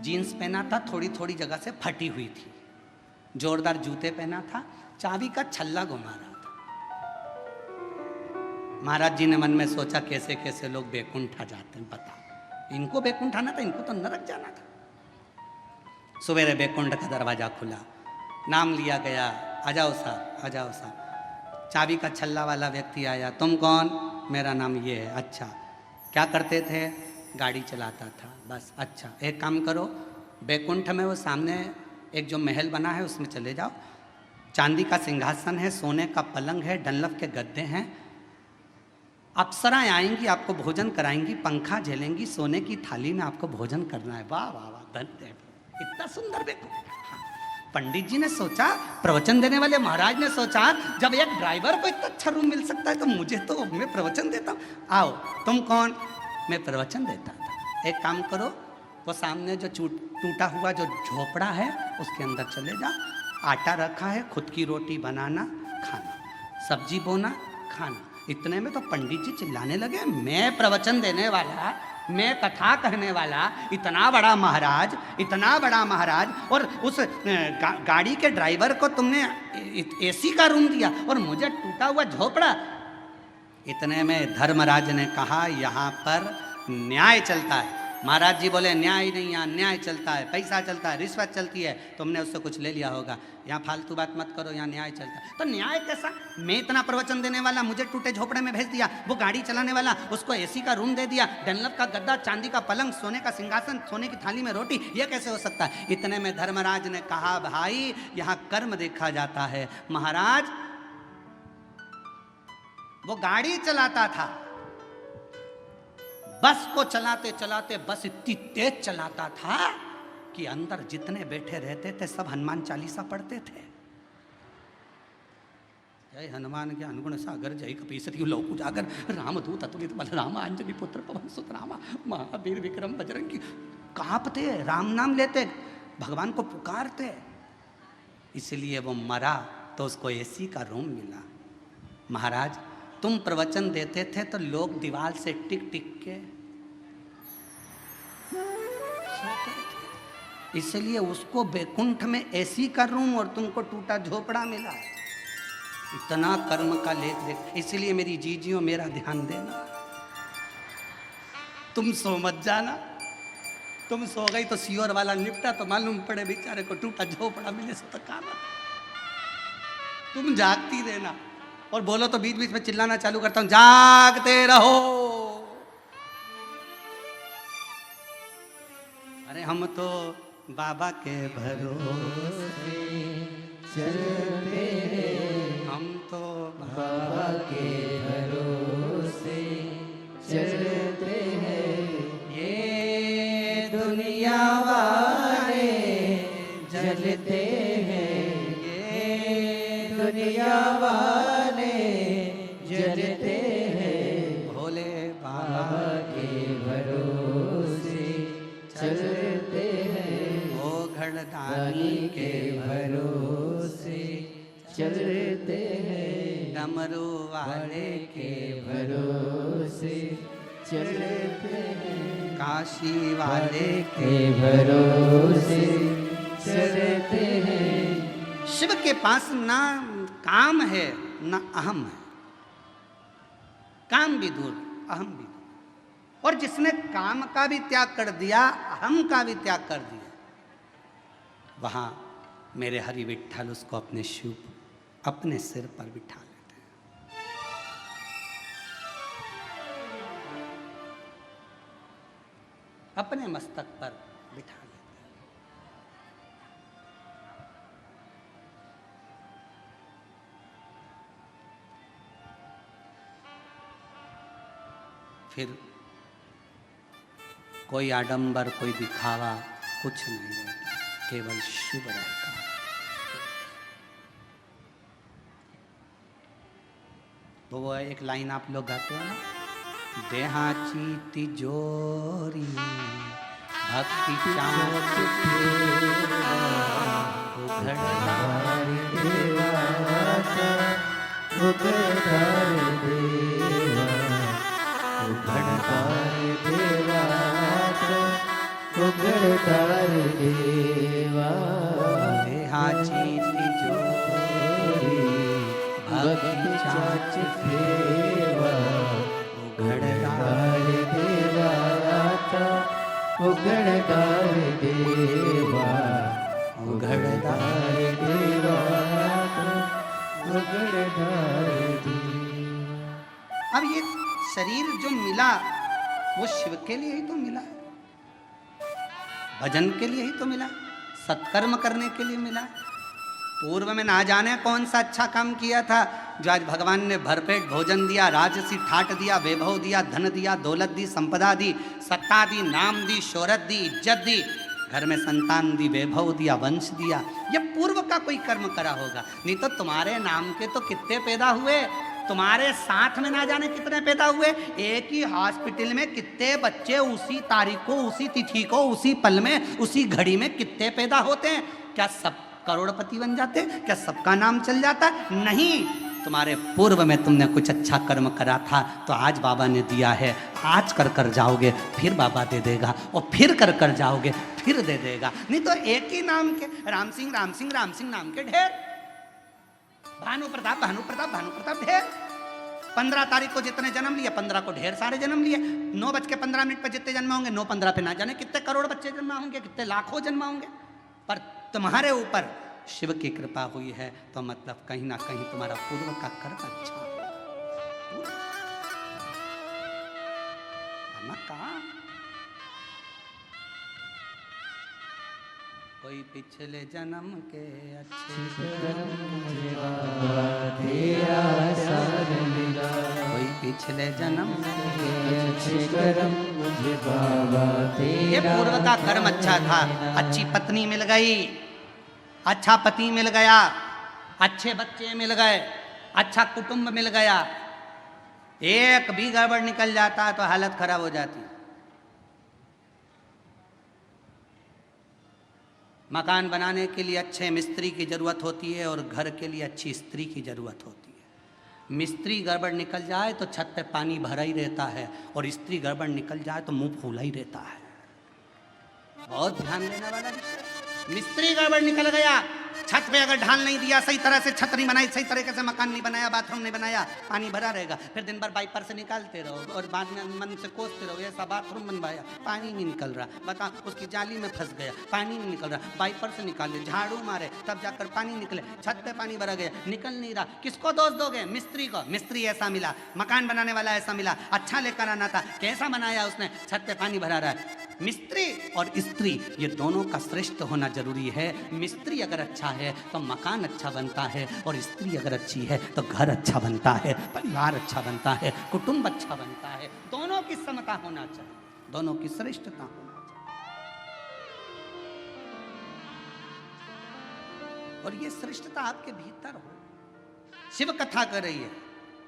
जीन्स पहना था, थोड़ी थोड़ी जगह से फटी हुई थी, जोरदार जूते पहना था, चाबी का छल्ला घुमा रहा था। महाराज जी ने मन में सोचा कैसे कैसे लोग वैकुंठ आ जाते हैं, पता इनको वैकुंठ आना था, इनको तो नरक जाना था। सवेरे वैकुंठ का दरवाजा खुला, नाम लिया गया, आ जाओ साहब, आ जाओ साहब। चाबी का छल्ला वाला व्यक्ति आया, तुम कौन, मेरा नाम ये है। अच्छा, क्या करते थे, गाड़ी चलाता था, बस। अच्छा, एक काम करो, वैकुंठ में वो सामने एक जो महल बना है उसमें चले जाओ, चांदी का सिंहासन है, सोने का पलंग है, डनलप के गद्दे हैं, अप्सराएं आएंगी, आपको भोजन कराएंगी, पंखा झेलेंगी, सोने की थाली में आपको भोजन करना है। वाह वाह वाह, धन्य, इतना सुंदर वैकुंठ। पंडित जी ने सोचा, प्रवचन देने वाले महाराज ने सोचा, जब एक ड्राइवर को इतना अच्छा रूम मिल सकता है तो मुझे तो, मैं प्रवचन देता हूँ। आओ, तुम कौन, मैं प्रवचन देता था। एक काम करो, वो सामने जो टूटा हुआ जो झोपड़ा है उसके अंदर चले जाओ, आटा रखा है, खुद की रोटी बनाना, खाना, सब्जी बोना, खाना। इतने में तो पंडित जी चिल्लाने लगे, मैं प्रवचन देने वाला, मैं कथा कहने वाला, इतना बड़ा महाराज, इतना बड़ा महाराज, और उस गाड़ी के ड्राइवर को तुमने एसी का रूम दिया और मुझे टूटा हुआ झोपड़ा। इतने में धर्मराज ने कहा, यहाँ पर न्याय चलता है। महाराज जी बोले, न्याय नहीं, यहाँ न्याय चलता है, पैसा चलता है, रिश्वत चलती है, तुमने उससे कुछ ले लिया होगा, यहाँ फालतू बात मत करो, यहाँ न्याय चलता है। तो न्याय कैसा, मैं इतना प्रवचन देने वाला, मुझे टूटे झोपड़े में भेज दिया, वो गाड़ी चलाने वाला, उसको एसी का रूम दे दिया, डनलप का गद्दा, चांदी का पलंग, सोने का सिंहासन, सोने की थाली में रोटी, ये कैसे हो सकता है। इतने में धर्मराज ने कहा, भाई यहाँ कर्म देखा जाता है। महाराज वो गाड़ी चलाता था, बस को चलाते चलाते बस इतनी तेज चलाता था कि अंदर जितने बैठे रहते थे सब हनुमान चालीसा पढ़ते थे। जय हनुमान ज्ञान गुण सागर, जय कपीसति लौक उजागर, रामदूत अतुलित बल राम, अंजनी पुत्र पवन सुत रामा, महावीर विक्रम बजरंगी। कांपते, राम नाम लेते, भगवान को पुकारते। इसलिए वो मरा तो उसको एसी का रूम मिला। महाराज तुम प्रवचन देते थे तो लोग दीवार से टिक टिक के सोते थे, इसलिए उसको वैकुंठ में एसी का रूम और तुमको टूटा झोपड़ा मिला। इतना कर्म का लेख देख। इसलिए मेरी जीजियों मेरा ध्यान देना, तुम सो मत जाना। तुम सो गई तो सियोर वाला निपटा तो मालूम पड़े बेचारे को टूटा झोपड़ा मिले से तो काम। तुम जागती रहना। और बोलो तो बीच बीच में चिल्लाना चालू करता हूं, जागते रहो। अरे हम तो बाबा के भरोसे चलते हैं, हम तो बाबा के भरोसे चलते हैं। ये दुनिया वाले जलते हैं, ये दुनिया वाले जलते हैं। भोले बाबा बाबा के भरोसे चलते हैं, ओ घड़दानी दानी के भरोसे चलते हैं। डमरू वाले के भरोसे चलते हैं, काशी वाले के भरोसे चलते हैं। शिव के पास ना काम है ना अहम है। काम भी दूर, अहम भी दूर। और जिसने काम का भी त्याग कर दिया, अहम का भी त्याग कर दिया, वहां मेरे हरि विठ्ठल उसको अपने शिव अपने सिर पर बिठा लेते हैं। अपने मस्तक पर बिठा लेते हैं। फिर कोई आडंबर, कोई दिखावा कुछ नहीं रहता, केवल शिव रहता है। तो वो एक लाइन आप लोग गाते हो ना, देहाची तिजोरी भक्ति चाँच देहाची तिजोरी भक्ति चाँच फेवा उघड़दार उघड़दार देवा उघड़दार देवा उघड़दार देवा। अब ये शरीर जो मिला वो शिव के लिए ही तो मिला है, भजन के लिए ही तो मिला, सत्कर्म करने के लिए मिला। पूर्व में ना जाने कौन सा अच्छा काम किया था जो आज भगवान ने भरपेट भोजन दिया, राजसी ठाट दिया, वैभव दिया, धन दिया, दौलत दी, संपदा दी, सत्ता दी, नाम दी, शोहरत दी, इज्जत दी, घर में संतान दी, वैभव दिया, वंश दिया। ये पूर्व का कोई कर्म करा होगा, नहीं तो तुम्हारे नाम के तो कितने पैदा हुए, तुम्हारे साथ में ना जाने कितने पैदा हुए। एक ही हॉस्पिटल में कितने बच्चे उसी तारीख को, उसी तिथि को, उसी पल में, उसी घड़ी में कितने पैदा होते हैं। क्या सब करोड़पति बन जाते हैं? क्या सबका नाम चल जाता है? नहीं, तुम्हारे पूर्व में तुमने कुछ अच्छा कर्म करा था तो आज बाबा ने दिया है, आज कर कर जाओगे फिर बाबा दे देगा, और फिर कर कर जाओगे फिर दे देगा। नहीं तो एक ही नाम के राम सिंह राम सिंह राम सिंह नाम के ढेर, भानु प्रताप भानु प्रताप भानु प्रताप ढेर। 15 तारीख को जितने जन्म लिए 15 को ढेर सारे जन्म लिए। 9:15 पर जितने जन्म होंगे 9:15 पे ना जाने कितने करोड़ बच्चे जन्म होंगे, कितने लाखों जन्म होंगे। पर तुम्हारे ऊपर शिव की कृपा हुई है तो मतलब कहीं ना कहीं तुम्हारा पूर्व का कर्म अच्छा है। वरना कहाँ कोई पिछले जन्म के अच्छे कोई पिछले जन्म ये पूर्व का कर्म अच्छा था। अच्छी पत्नी मिल गई, अच्छा पति मिल गया, अच्छे बच्चे मिल गए, अच्छा कुटुंब मिल गया। एक भी गड़बड़ निकल जाता तो हालत खराब हो जाती। मकान बनाने के लिए अच्छे मिस्त्री की ज़रूरत होती है और घर के लिए अच्छी स्त्री की ज़रूरत होती है। मिस्त्री गड़बड़ निकल जाए तो छत पे पानी भरा ही रहता है और स्त्री गड़बड़ निकल जाए तो मुंह फूला ही रहता है। बहुत ध्यान देने वाला विषय। मिस्त्री गड़बड़ निकल गया, छत पे अगर ढाल नहीं दिया, सही तरह से छत नहीं बनाई, सही तरीके से मकान नहीं बनाया, बाथरूम नहीं बनाया, पानी भरा रहेगा। फिर दिन भर वाइपर से निकालते रहो और बाद में मन से कोसते रहो, ऐसा बाथरूम बनवाया पानी नहीं निकल रहा, बता उसकी जाली में फंस गया, पानी नहीं निकल रहा, वाइपर से निकाले, झाड़ू मारे तब जाकर पानी निकले, छत पे पानी भरा गया, निकल नहीं रहा। किसको दोष दोगे? मिस्त्री को। मिस्त्री ऐसा मिला, मकान बनाने वाला ऐसा मिला, अच्छा लेकर आना था, कैसा बनाया उसने, छत पे पानी भरा रहा है। मिस्त्री और स्त्री ये दोनों का श्रेष्ठ होना जरूरी है। मिस्त्री अगर अच्छा है तो मकान अच्छा बनता है और स्त्री अगर अच्छी है तो घर अच्छा बनता है, परिवार अच्छा बनता है, कुटुंब अच्छा बनता है। दोनों की समता होना चाहिए, दोनों की श्रेष्ठता होना चाहिए और ये श्रेष्ठता आपके भीतर हो। शिव कथा कर रही है,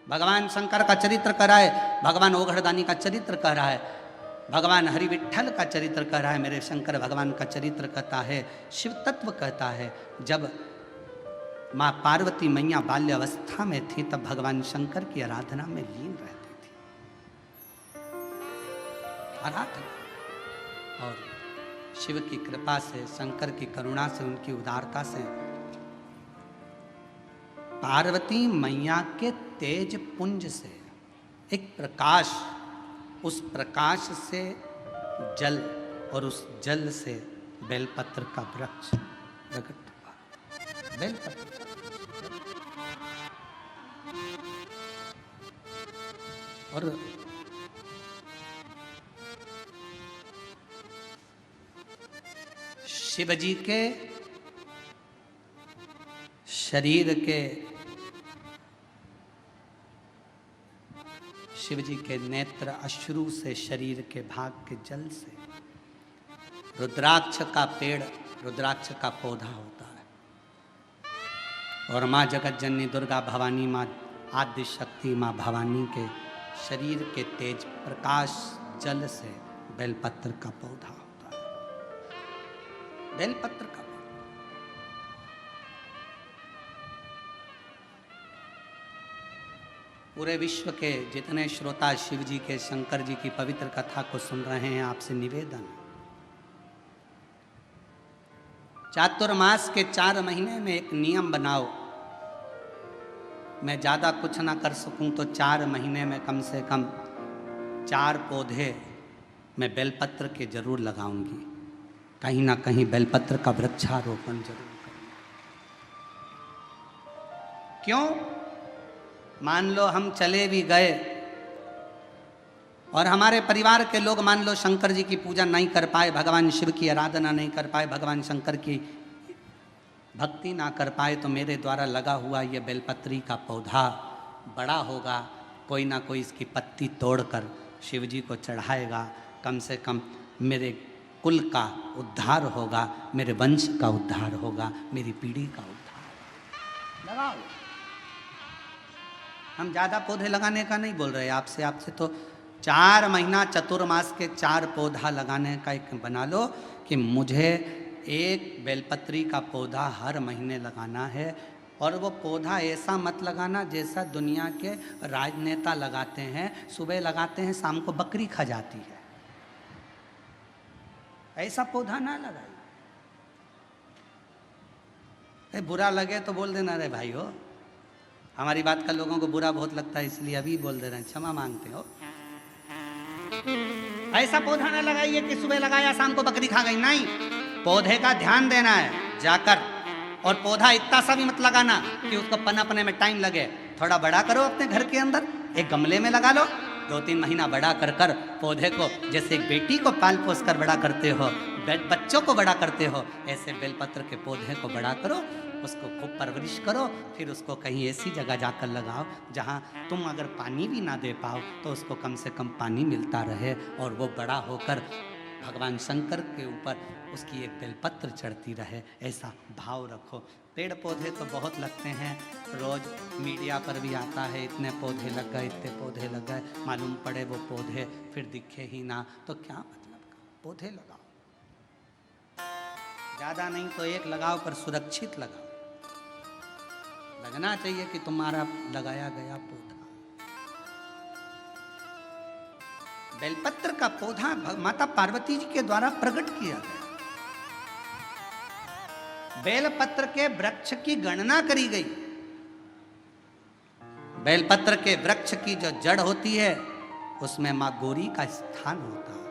भगवान शंकर का चरित्र कर रहा है, भगवान ओघड़दानी का चरित्र कर रहा है, भगवान हरि विठ्ठल का चरित्र कह रहा है, मेरे शंकर भगवान का चरित्र कहता है, शिव तत्व कहता है। जब माँ पार्वती मैया बाल्यावस्था में थी तब भगवान शंकर की आराधना में लीन रहती थी, आराधना। और शिव की कृपा से, शंकर की करुणा से, उनकी उदारता से पार्वती मैया के तेज पुंज से एक प्रकाश, उस प्रकाश से जल और उस जल से बेलपत्र का वृक्ष प्रकट हुआ। बेलपत्र का। और शिव जी के शरीर के, शिव जी के नेत्र अश्रु से, शरीर के भाग के जल से, रुद्राक्ष का पेड़, रुद्राक्ष का पौधा होता है। और माँ जगत जननी दुर्गा भवानी, माँ आदि शक्ति, माँ भवानी के शरीर के तेज प्रकाश जल से बेलपत्र का पौधा होता है। बेलपत्र का पूरे विश्व के जितने श्रोता शिव जी के, शंकर जी की पवित्र कथा को सुन रहे हैं, आपसे निवेदन, चातुर्मास के 4 महीने में एक नियम बनाओ। मैं ज़्यादा कुछ ना कर सकूं तो 4 महीने में कम से कम 4 पौधे मैं बेलपत्र के जरूर लगाऊंगी। कहीं ना कहीं बेलपत्र का वृक्षारोपण जरूर करूंगी। क्यों? मान लो हम चले भी गए और हमारे परिवार के लोग मान लो शंकर जी की पूजा नहीं कर पाए, भगवान शिव की आराधना नहीं कर पाए, भगवान शंकर की भक्ति ना कर पाए, तो मेरे द्वारा लगा हुआ ये बेलपत्री का पौधा बड़ा होगा, कोई ना कोई इसकी पत्ती तोड़कर शिव जी को चढ़ाएगा। कम से कम मेरे कुल का उद्धार होगा, मेरे वंश का उद्धार होगा, मेरी पीढ़ी का उद्धार। लगाओ। हम ज़्यादा पौधे लगाने का नहीं बोल रहे आपसे, आपसे तो 4 महीना चतुर्मास के 4 पौधा लगाने का एक बना लो कि मुझे एक बेलपत्री का पौधा हर महीने लगाना है। और वो पौधा ऐसा मत लगाना जैसा दुनिया के राजनेता लगाते हैं, सुबह लगाते हैं शाम को बकरी खा जाती है, ऐसा पौधा ना लगाइए। बुरा लगे तो बोल देना, रे भाई हो, हमारी बात का लोगों को बुरा बहुत लगता है इसलिए अभी बोल दे रहे हैं, क्षमा मांगते हो। ऐसा पौधा ना लगाइए कि सुबह लगाया शाम को बकरी खा गई, नहीं। पौधे का ध्यान देना है जाकर, और पौधा इतना सा भी मत लगाना कि उसको पनपने में टाइम लगे। थोड़ा बड़ा करो अपने घर के अंदर, एक गमले में लगा लो, 2-3 महीना बड़ा कर कर पौधे को, जैसे एक बेटी को पाल पोस कर बड़ा करते हो, बच्चों को बड़ा करते हो, ऐसे बेलपत्र के पौधे को बड़ा करो, उसको खूब परवरिश करो, फिर उसको कहीं ऐसी जगह जाकर लगाओ जहाँ तुम अगर पानी भी ना दे पाओ तो उसको कम से कम पानी मिलता रहे, और वो बड़ा होकर भगवान शंकर के ऊपर उसकी एक बेलपत्र चढ़ती रहे, ऐसा भाव रखो। पेड़ पौधे तो बहुत लगते हैं, रोज़ मीडिया पर भी आता है, इतने पौधे लग गए, इतने पौधे लग गए, मालूम पड़े वो पौधे फिर दिखे ही ना, तो क्या मतलब का? पौधे लगाओ, ज़्यादा नहीं तो एक लगाओ, पर सुरक्षित लगाओ। लगना चाहिए कि तुम्हारा लगाया गया पौधा। बेलपत्र का पौधा माता पार्वती जी के द्वारा प्रकट किया गया। बेलपत्र के वृक्ष की गणना करी गई। बेलपत्र के वृक्ष की जो जड़ होती है उसमें मां गौरी का स्थान होता है।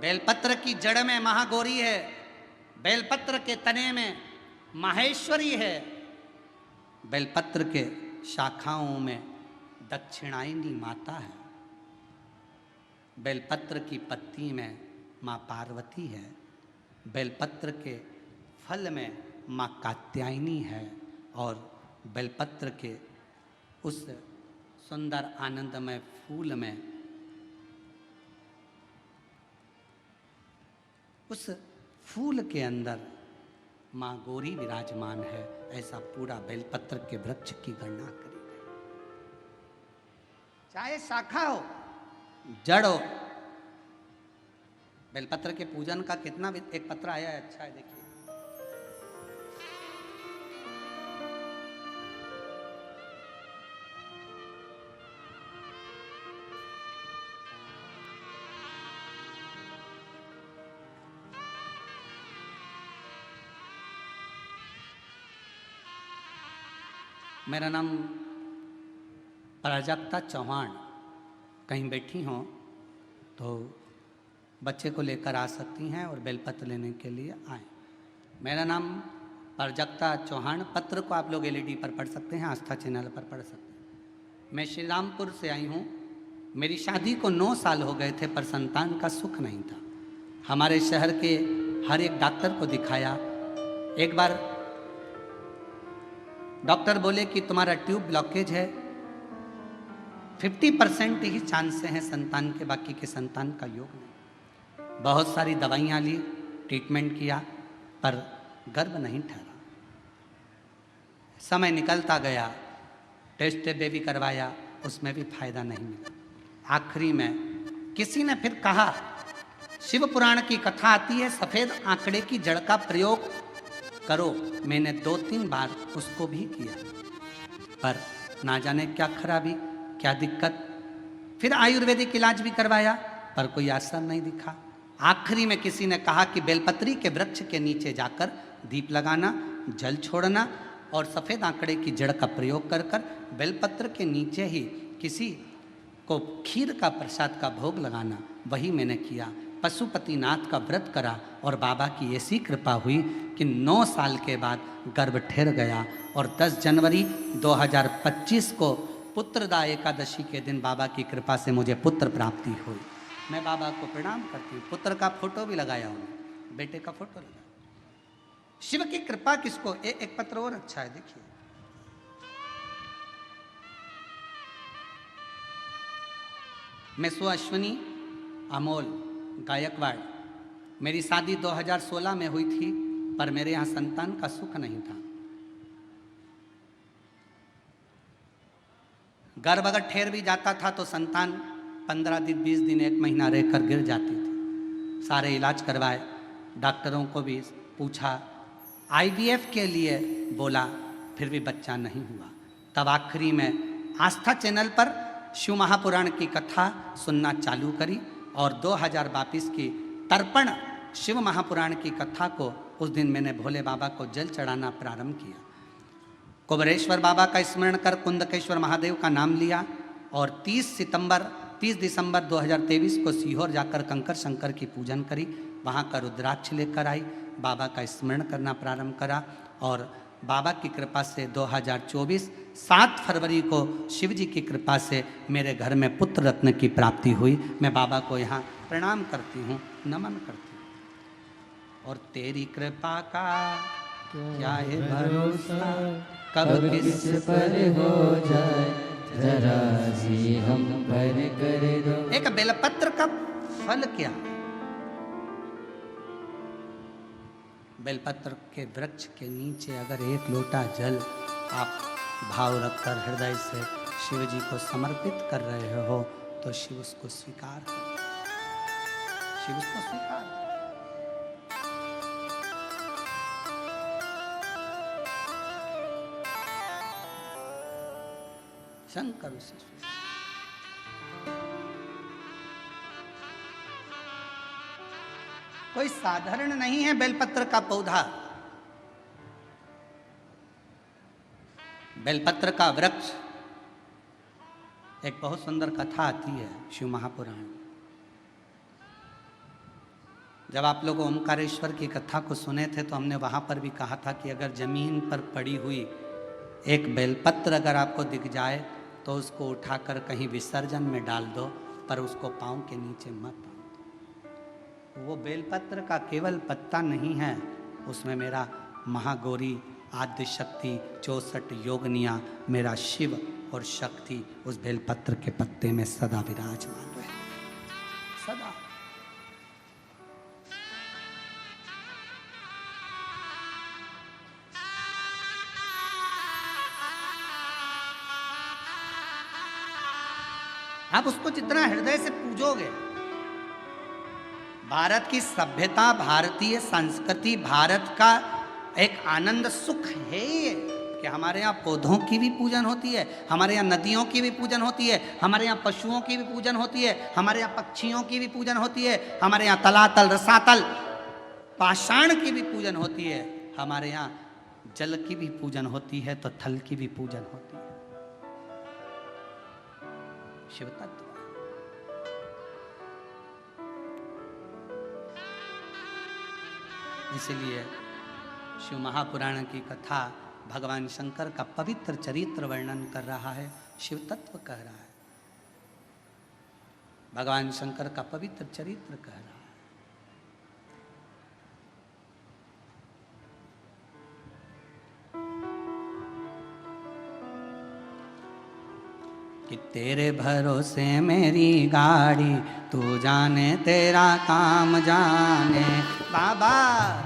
बेलपत्र की जड़ में महागौरी है, बेलपत्र के तने में माहेश्वरी है, बेलपत्र के शाखाओं में दक्षिणायनी माता है, बेलपत्र की पत्ती में माँ पार्वती है, बेलपत्र के फल में माँ कात्यायनी है, और बेलपत्र के उस सुंदर आनंदमय फूल में, उस फूल के अंदर माँ गौरी विराजमान है। ऐसा पूरा बेलपत्र के वृक्ष की गणना करी गई। चाहे शाखा हो, जड़ हो, बेलपत्र के पूजन का कितना एक पत्र आया है, अच्छा है, देखिए। मेरा नाम प्राजक्ता चौहान। कहीं बैठी हों तो बच्चे को लेकर आ सकती हैं और बेलपत्र लेने के लिए आएँ। मेरा नाम प्राजक्ता चौहान। पत्र को आप लोग LED पर पढ़ सकते हैं, आस्था चैनल पर पढ़ सकते हैं। मैं श्री रामपुर से आई हूँ। मेरी शादी को 9 साल हो गए थे पर संतान का सुख नहीं था। हमारे शहर के हर एक डॉक्टर को दिखाया। एक बार डॉक्टर बोले कि तुम्हारा ट्यूब ब्लॉकेज है, 50% ही चांस हैं संतान के, बाकी के संतान का योग नहीं। बहुत सारी दवाइयाँ ली, ट्रीटमेंट किया पर गर्भ नहीं ठहरा। समय निकलता गया, टेस्ट बेबी करवाया, उसमें भी फायदा नहीं मिला। आखिरी में किसी ने फिर कहा, शिव पुराण की कथा आती है, सफेद आंकड़े की जड़ का प्रयोग करो। मैंने 2-3 बार उसको भी किया पर ना जाने क्या खराबी, क्या दिक्कत। फिर आयुर्वेदिक इलाज भी करवाया पर कोई असर नहीं दिखा। आखिरी में किसी ने कहा कि बेलपत्री के वृक्ष के नीचे जाकर दीप लगाना, जल छोड़ना और सफ़ेद आंकड़े की जड़ का प्रयोग कर कर बेलपत्र के नीचे ही किसी को खीर का प्रसाद का भोग लगाना। वही मैंने किया। पशुपतिनाथ का व्रत करा और बाबा की ऐसी कृपा हुई कि 9 साल के बाद गर्भ ठहर गया और 10 जनवरी 2025 को पुत्रदा एकादशी के दिन बाबा की कृपा से मुझे पुत्र प्राप्ति हुई। मैं बाबा को प्रणाम करती हूँ। पुत्र का फोटो भी लगाया उन्होंने, बेटे का फोटो लगाया। शिव की कृपा किसको। एक पत्र और अच्छा है, देखिए। मैं अश्विनी अमोल गायकवाड़। मेरी शादी 2016 में हुई थी पर मेरे यहाँ संतान का सुख नहीं था। गर्भ अगर ठहर भी जाता था तो संतान 15 दिन 20 दिन 1 महीना रहकर गिर जाती थी। सारे इलाज करवाए, डॉक्टरों को भी पूछा, IVF के लिए बोला, फिर भी बच्चा नहीं हुआ। तब आखिरी में आस्था चैनल पर शिव महापुराण की कथा सुनना चालू करी और 2022 की तर्पण शिव महापुराण की कथा को उस दिन मैंने भोले बाबा को जल चढ़ाना प्रारंभ किया। कुबरेश्वर बाबा का स्मरण कर कुंदकेश्वर महादेव का नाम लिया और 30 दिसंबर 2023 को सीहोर जाकर कंकर शंकर की पूजन करी। वहाँ का रुद्राक्ष लेकर आई, बाबा का स्मरण करना प्रारंभ करा और बाबा की कृपा से 2024 7 फरवरी को शिव जी की कृपा से मेरे घर में पुत्र रत्न की प्राप्ति हुई। मैं बाबा को यहाँ प्रणाम करती हूँ, नमन करती हूँ। और तेरी कृपा का क्या है भरोसा, कब किस पर हो जाए, जरा सी हम पर कर दो। एक बेलपत्र का फल क्या। बेलपत्र के वृक्ष के नीचे अगर 1 लोटा जल आप भाव रखकर हृदय से शिव जी को समर्पित कर रहे हो तो शिव उसको स्वीकार कर, शिव उसको स्वीकार। शंकर उसे स्वीकार। कोई साधारण नहीं है बेलपत्र का पौधा। बेलपत्र का वृक्ष, एक बहुत सुंदर कथा आती है शिव महापुराण। जब आप लोग ओमकारेश्वर की कथा को सुने थे तो हमने वहां पर भी कहा था कि अगर जमीन पर पड़ी हुई एक बेलपत्र अगर आपको दिख जाए तो उसको उठाकर कहीं विसर्जन में डाल दो, पर उसको पांव के नीचे मत बांध दो। वो बेलपत्र का केवल पत्ता नहीं है, उसमें मेरा महागौरी आद्य शक्ति 64 योगनिया मेरा शिव और शक्ति उस बेलपत्र के पत्ते में सदा विराजमान रहे, सदा। आप उसको जितना हृदय से पूजोगे, भारत की सभ्यता, भारतीय संस्कृति, भारत का एक आनंद सुख है ये कि हमारे यहाँ पौधों की भी पूजन होती है, हमारे यहाँ नदियों की भी पूजन होती है, हमारे यहाँ पशुओं की भी पूजन होती है, हमारे यहाँ पक्षियों की भी पूजन होती है, हमारे यहाँ तलातल, रसातल, पाषाण की भी पूजन होती है, हमारे यहाँ जल की भी पूजन होती है तो थल की भी पूजन होती है। शिव तत्व। इसलिए शिव महापुराण की कथा भगवान शंकर का पवित्र चरित्र वर्णन कर रहा है, शिव तत्व कह रहा है, भगवान शंकर का पवित्र चरित्र कह रहा है। कि तेरे भरोसे मेरी गाड़ी, तू जाने तेरा काम जाने बाबा।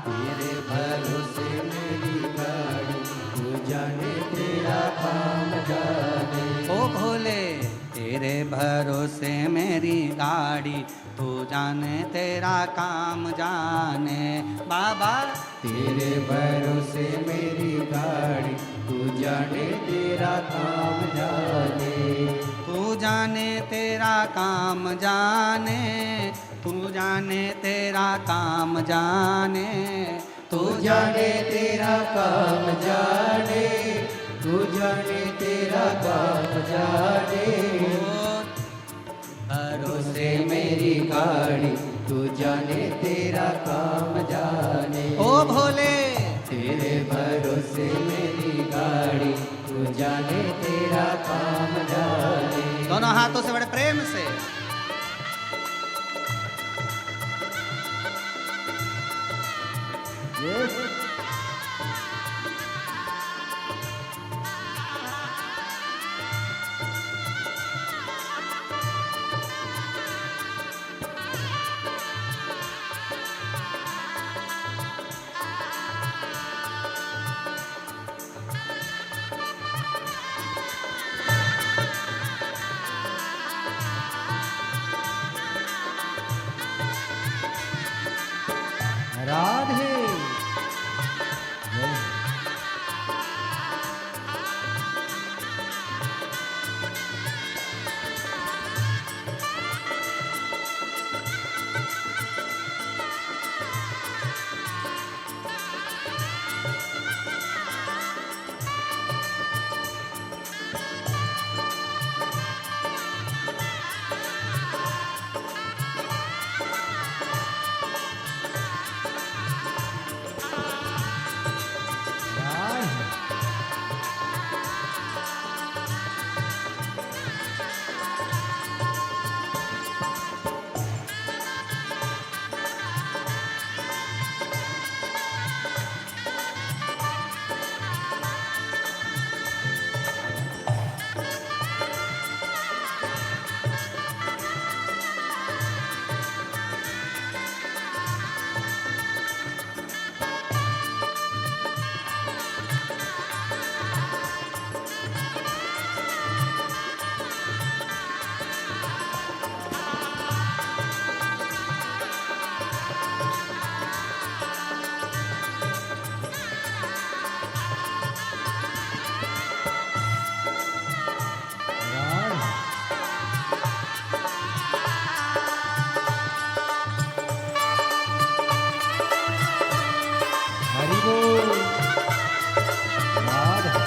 तेरे भरोसे मेरी गाड़ी, तू जाने तेरा काम जाने। ओ भोले तेरे भरोसे मेरी गाड़ी, तू जाने तेरा काम जाने बाबा। तेरे भरोसे मेरी गाड़ी, तू जाने तेरा काम जाने। तू जाने तेरा काम जाने, तू जाने तेरा काम जाने, तू जाने तेरा काम जाने, तू जाने तेरा काम जाने। भरोसे मेरी गाड़ी, तू जाने तेरा काम जाने। ओ भोले तेरे भरोसे मेरी गाड़ी, तू जाने तेरा काम जाने। दोनों हाथों से बड़े प्रेम से राधे। हरि बोल। राधे।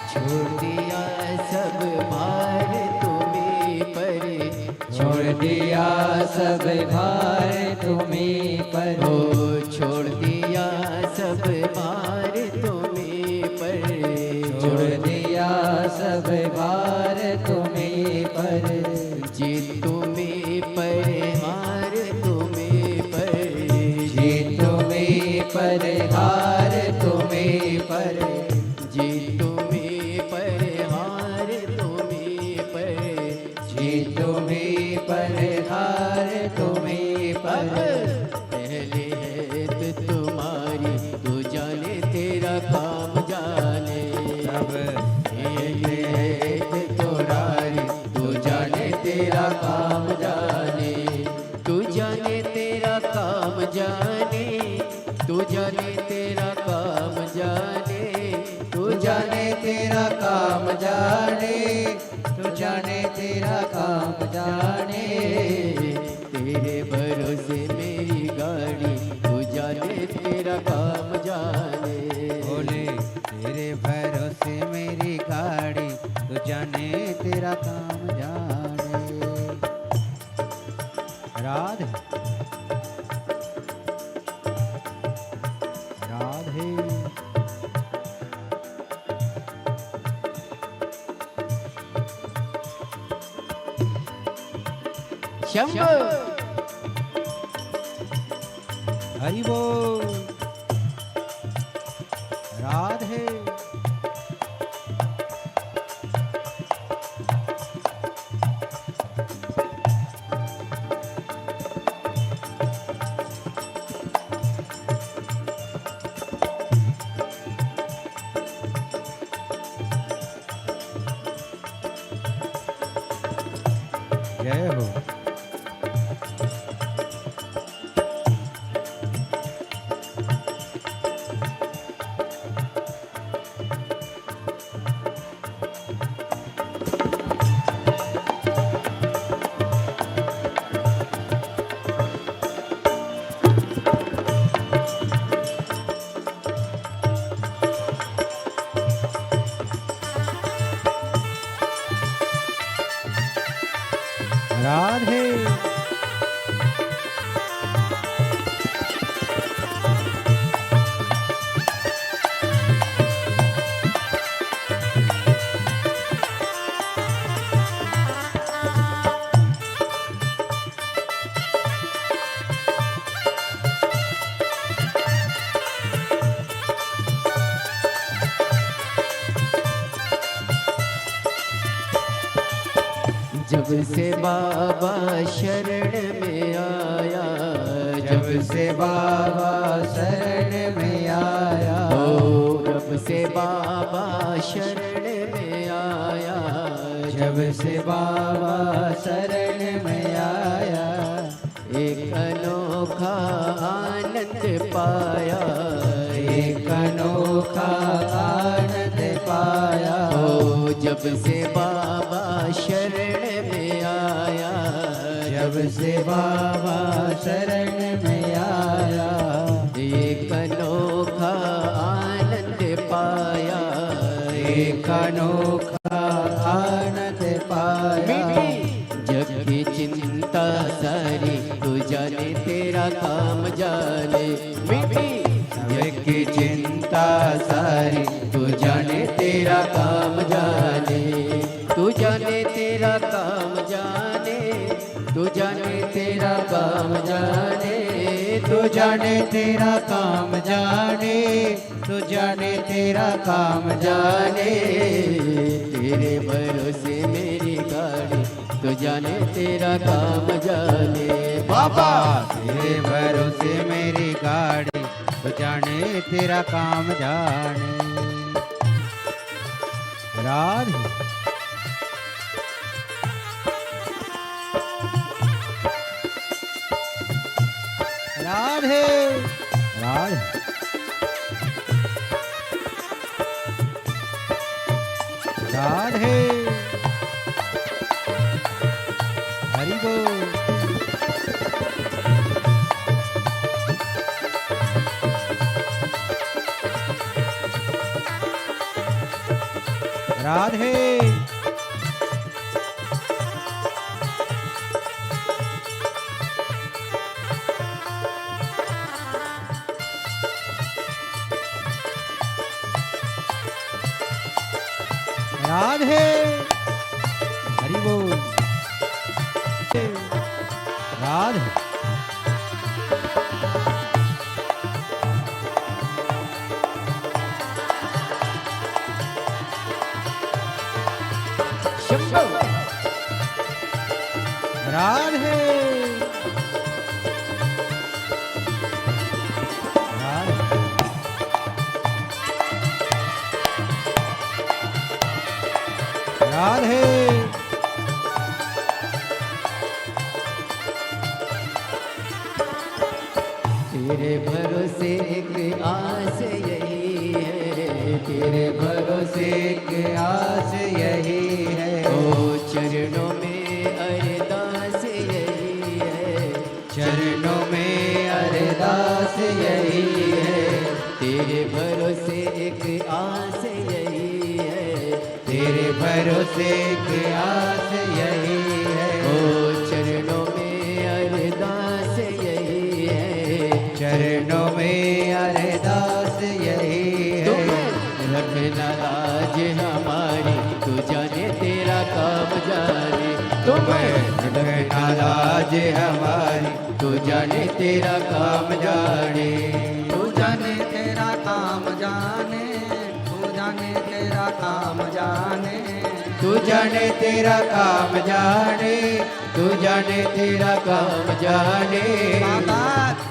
छोड़ दिया सब भार तुम्हें पर, छोड़ दिया सब भार तुम्हें पर। हो छोड़ दिया सब भार तुम्हें पर, छोड़ दिया सब भार तुम्हें पर। जी तुम्हें पर हार तुम्हें पर, जी तुम्हें पर हार तुम्हें पर। जी तुम्हें पर हार तुम्हें पर, जी तुम्हें पर हार तुम्हें पर। पहले है तो तुम्हारी, तू जाने तेरा काम जाने। अब पहले है तो तुम्हारी, तू जाने तेरा काम जाने। तू जाने तेरा काम जाने, तू जाने तेरा काम जाने। तू जाने तेरा काम जाने, तू जाने तेरा काम जाने। तेरे भरोसे मेरी गाड़ी, तू जाने तेरा काम जाने। भोले तेरे भरोसे मेरी गाड़ी, तू जाने तेरा काम राधे राधे शंभो हरि बोल राधे जय हो राधे जब से बाबा शरण में आया, जब से बाबा शरण में आया, ओ जब से बाबा शरण में आया, जब से बाबा शरण में आया, एक अनोखा आनंद पाया, एक अनोखा आनंद पाया, ओ जब से बाबा शरण में आया, जब से बाबा शरण में आया, एक अनोखा आनंद पाया, एक अनोखा आनंद पाया। जग की चिंता सारी तू जाने, तेरा काम जाने, मिटी जग की चिंता सारी तू जाने, तेरा काम जाने, तू जाने तेरा काम जाने, तू जाने तेरा काम जाने, तू जाने तेरा काम जाने, तू जाने तेरा काम जाने, तेरे भरोसे मेरी गाड़ी, तू जाने तेरा काम जाने, बाबा तेरे भरोसे मेरी गाड़ी, तू जाने तेरा काम जाने। राधे राधे राधे राधे हरि बोल राधे राधे हरि बोल राधे शंभो राधे राधे तेरे भरोसे एक आस यही है, तेरे भरोसे एक आस यही है, ओ चरणों में अरदास यही है, चरणों में अरदास यही है, तेरे भरोसे एक आस यही है, तेरे भरोसे की आस यही है, ओ चरणों में यही है, चरणों में अरदास यही है। रखना लाज हमारी, तू जाने तेरा काम जाने, रखना लाज हमारी, तू जाने तेरा काम जाने, तू जाने तेरा काम जाने, तू जाने तेरा काम जाने, तू जाने तेरा काम जाने, तू जाने तेरा काम जाने। बाबा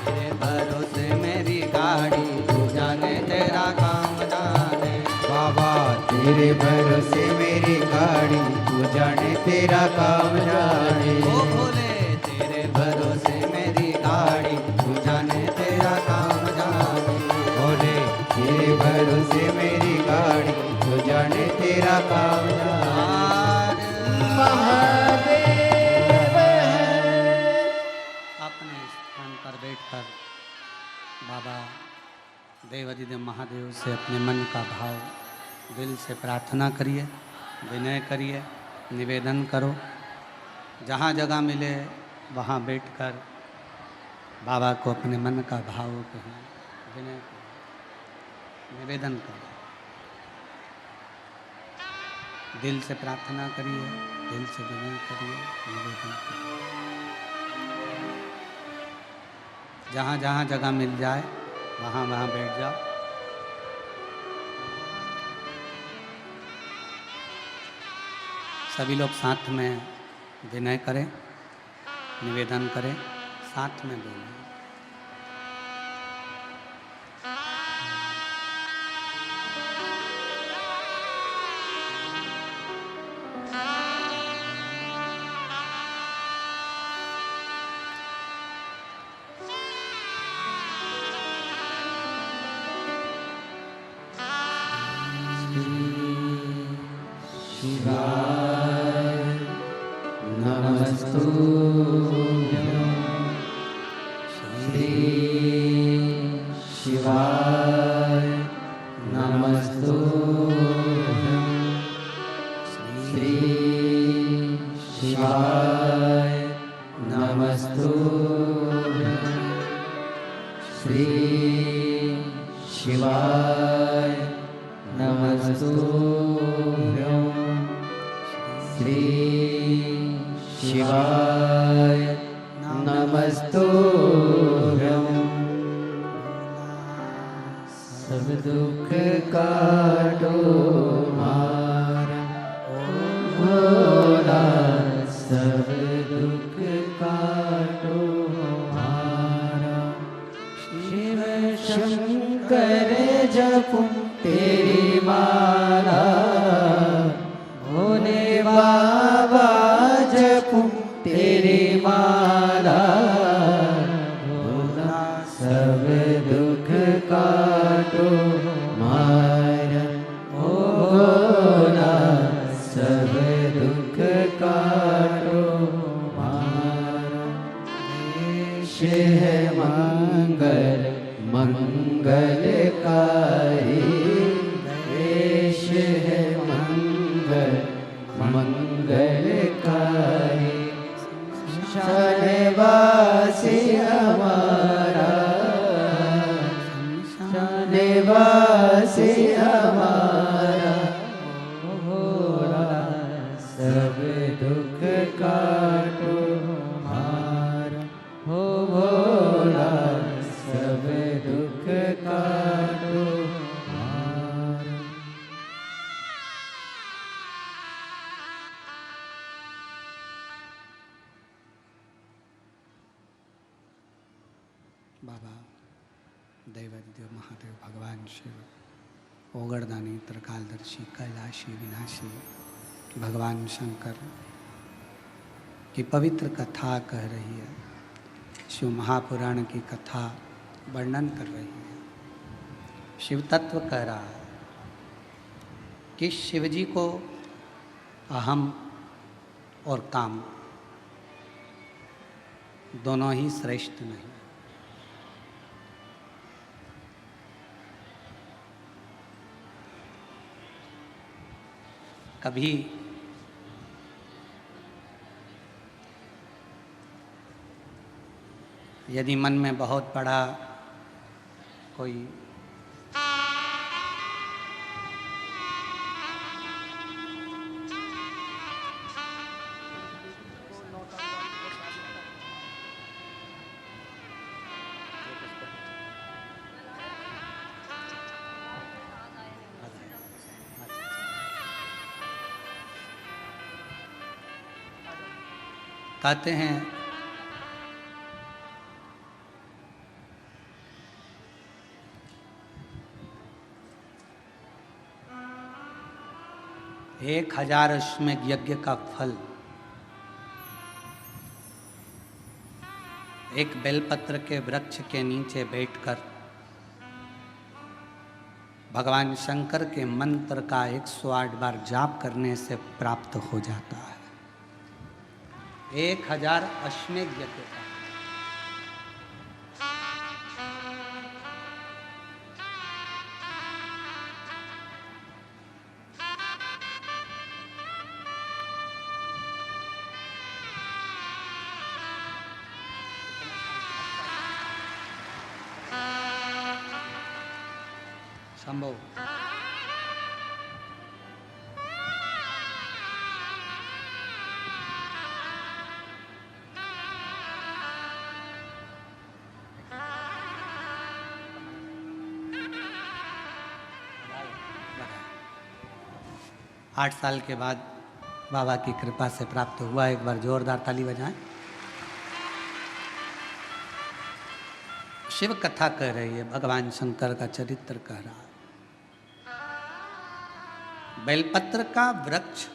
तेरे भरोसे मेरी गाड़ी, तू जाने तेरा काम जाने, बाबा तेरे भरोसे मेरी गाड़ी, तू जाने तेरा काम जाने। ओ भोले तेरे भरोसे मेरी गाड़ी, तू जाने तेरा काम जाने, भोले तेरे भरोसे मेरी गाड़ी, तू जाने तेरा काम जाने। महादेव अपने स्थान पर बैठकर बाबा देवाधिदेव महादेव से अपने मन का भाव दिल से प्रार्थना करिए, विनय करिए, निवेदन करो। जहाँ जगह मिले वहाँ बैठकर बाबा को अपने मन का भाव कहिए, विनय करो, निवेदन करो, दिल से प्रार्थना करिए, दिल से विनय करिए, निवेदन करिए। जहाँ जहाँ जगह मिल जाए वहाँ वहाँ बैठ जाओ। सभी लोग साथ में विनय करें, निवेदन करें, साथ में बोलें। बाबा देवाधिदेव महादेव भगवान शिव ओगरदानी त्रिकालदर्शी कैलाशी विनाशी भगवान शंकर की पवित्र कथा कह रही है, शिव महापुराण की कथा वर्णन कर रही है। शिव तत्व कह रहा है कि शिव जी को अहम और काम दोनों ही श्रेष्ठ नहीं। कभी यदि मन में बहुत बड़ा कोई कहते हैं एक 1000 अश्वमेध यज्ञ का फल एक बेलपत्र के वृक्ष के नीचे बैठकर भगवान शंकर के मंत्र का 108 बार जाप करने से प्राप्त हो जाता है। 1000 अश्वमेध यज्ञ का संभव। 8 साल के बाद बाबा की कृपा से प्राप्त हुआ। एक बार जोरदार ताली बजाएं। शिव कथा कह रही है, भगवान शंकर का चरित्र कह रहा है। बेलपत्र का वृक्ष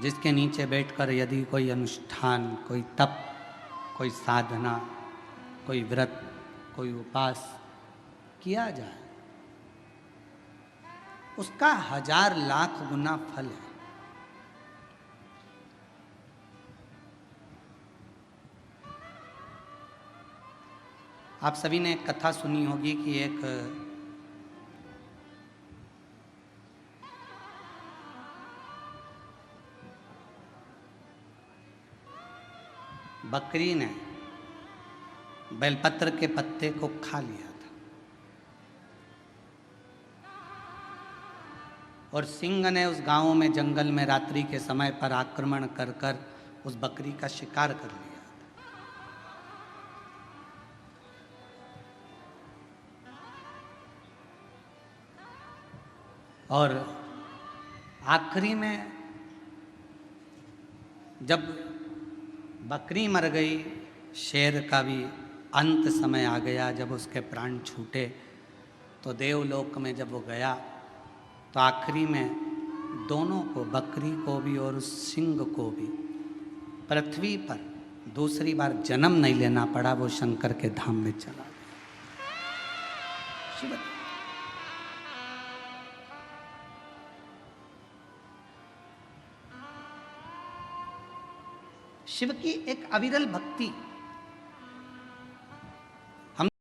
जिसके नीचे बैठकर यदि कोई अनुष्ठान, कोई तप, कोई साधना, कोई व्रत, कोई उपास किया जाए, उसका 1000 लाख गुना फल है। आप सभी ने एक कथा सुनी होगी कि एक बकरी ने बेलपत्र के पत्ते को खा लिया था और सिंह ने उस गांव में जंगल में रात्रि के समय पर आक्रमण कर कर उस बकरी का शिकार कर लिया। और आखिरी में जब बकरी मर गई, शेर का भी अंत समय आ गया। जब उसके प्राण छूटे तो देवलोक में जब वो गया तो आखिरी में दोनों को, बकरी को भी और उस सिंह को भी, पृथ्वी पर दूसरी बार जन्म नहीं लेना पड़ा। वो शंकर के धाम में चला गया। शिव शिव की एक अविरल भक्ति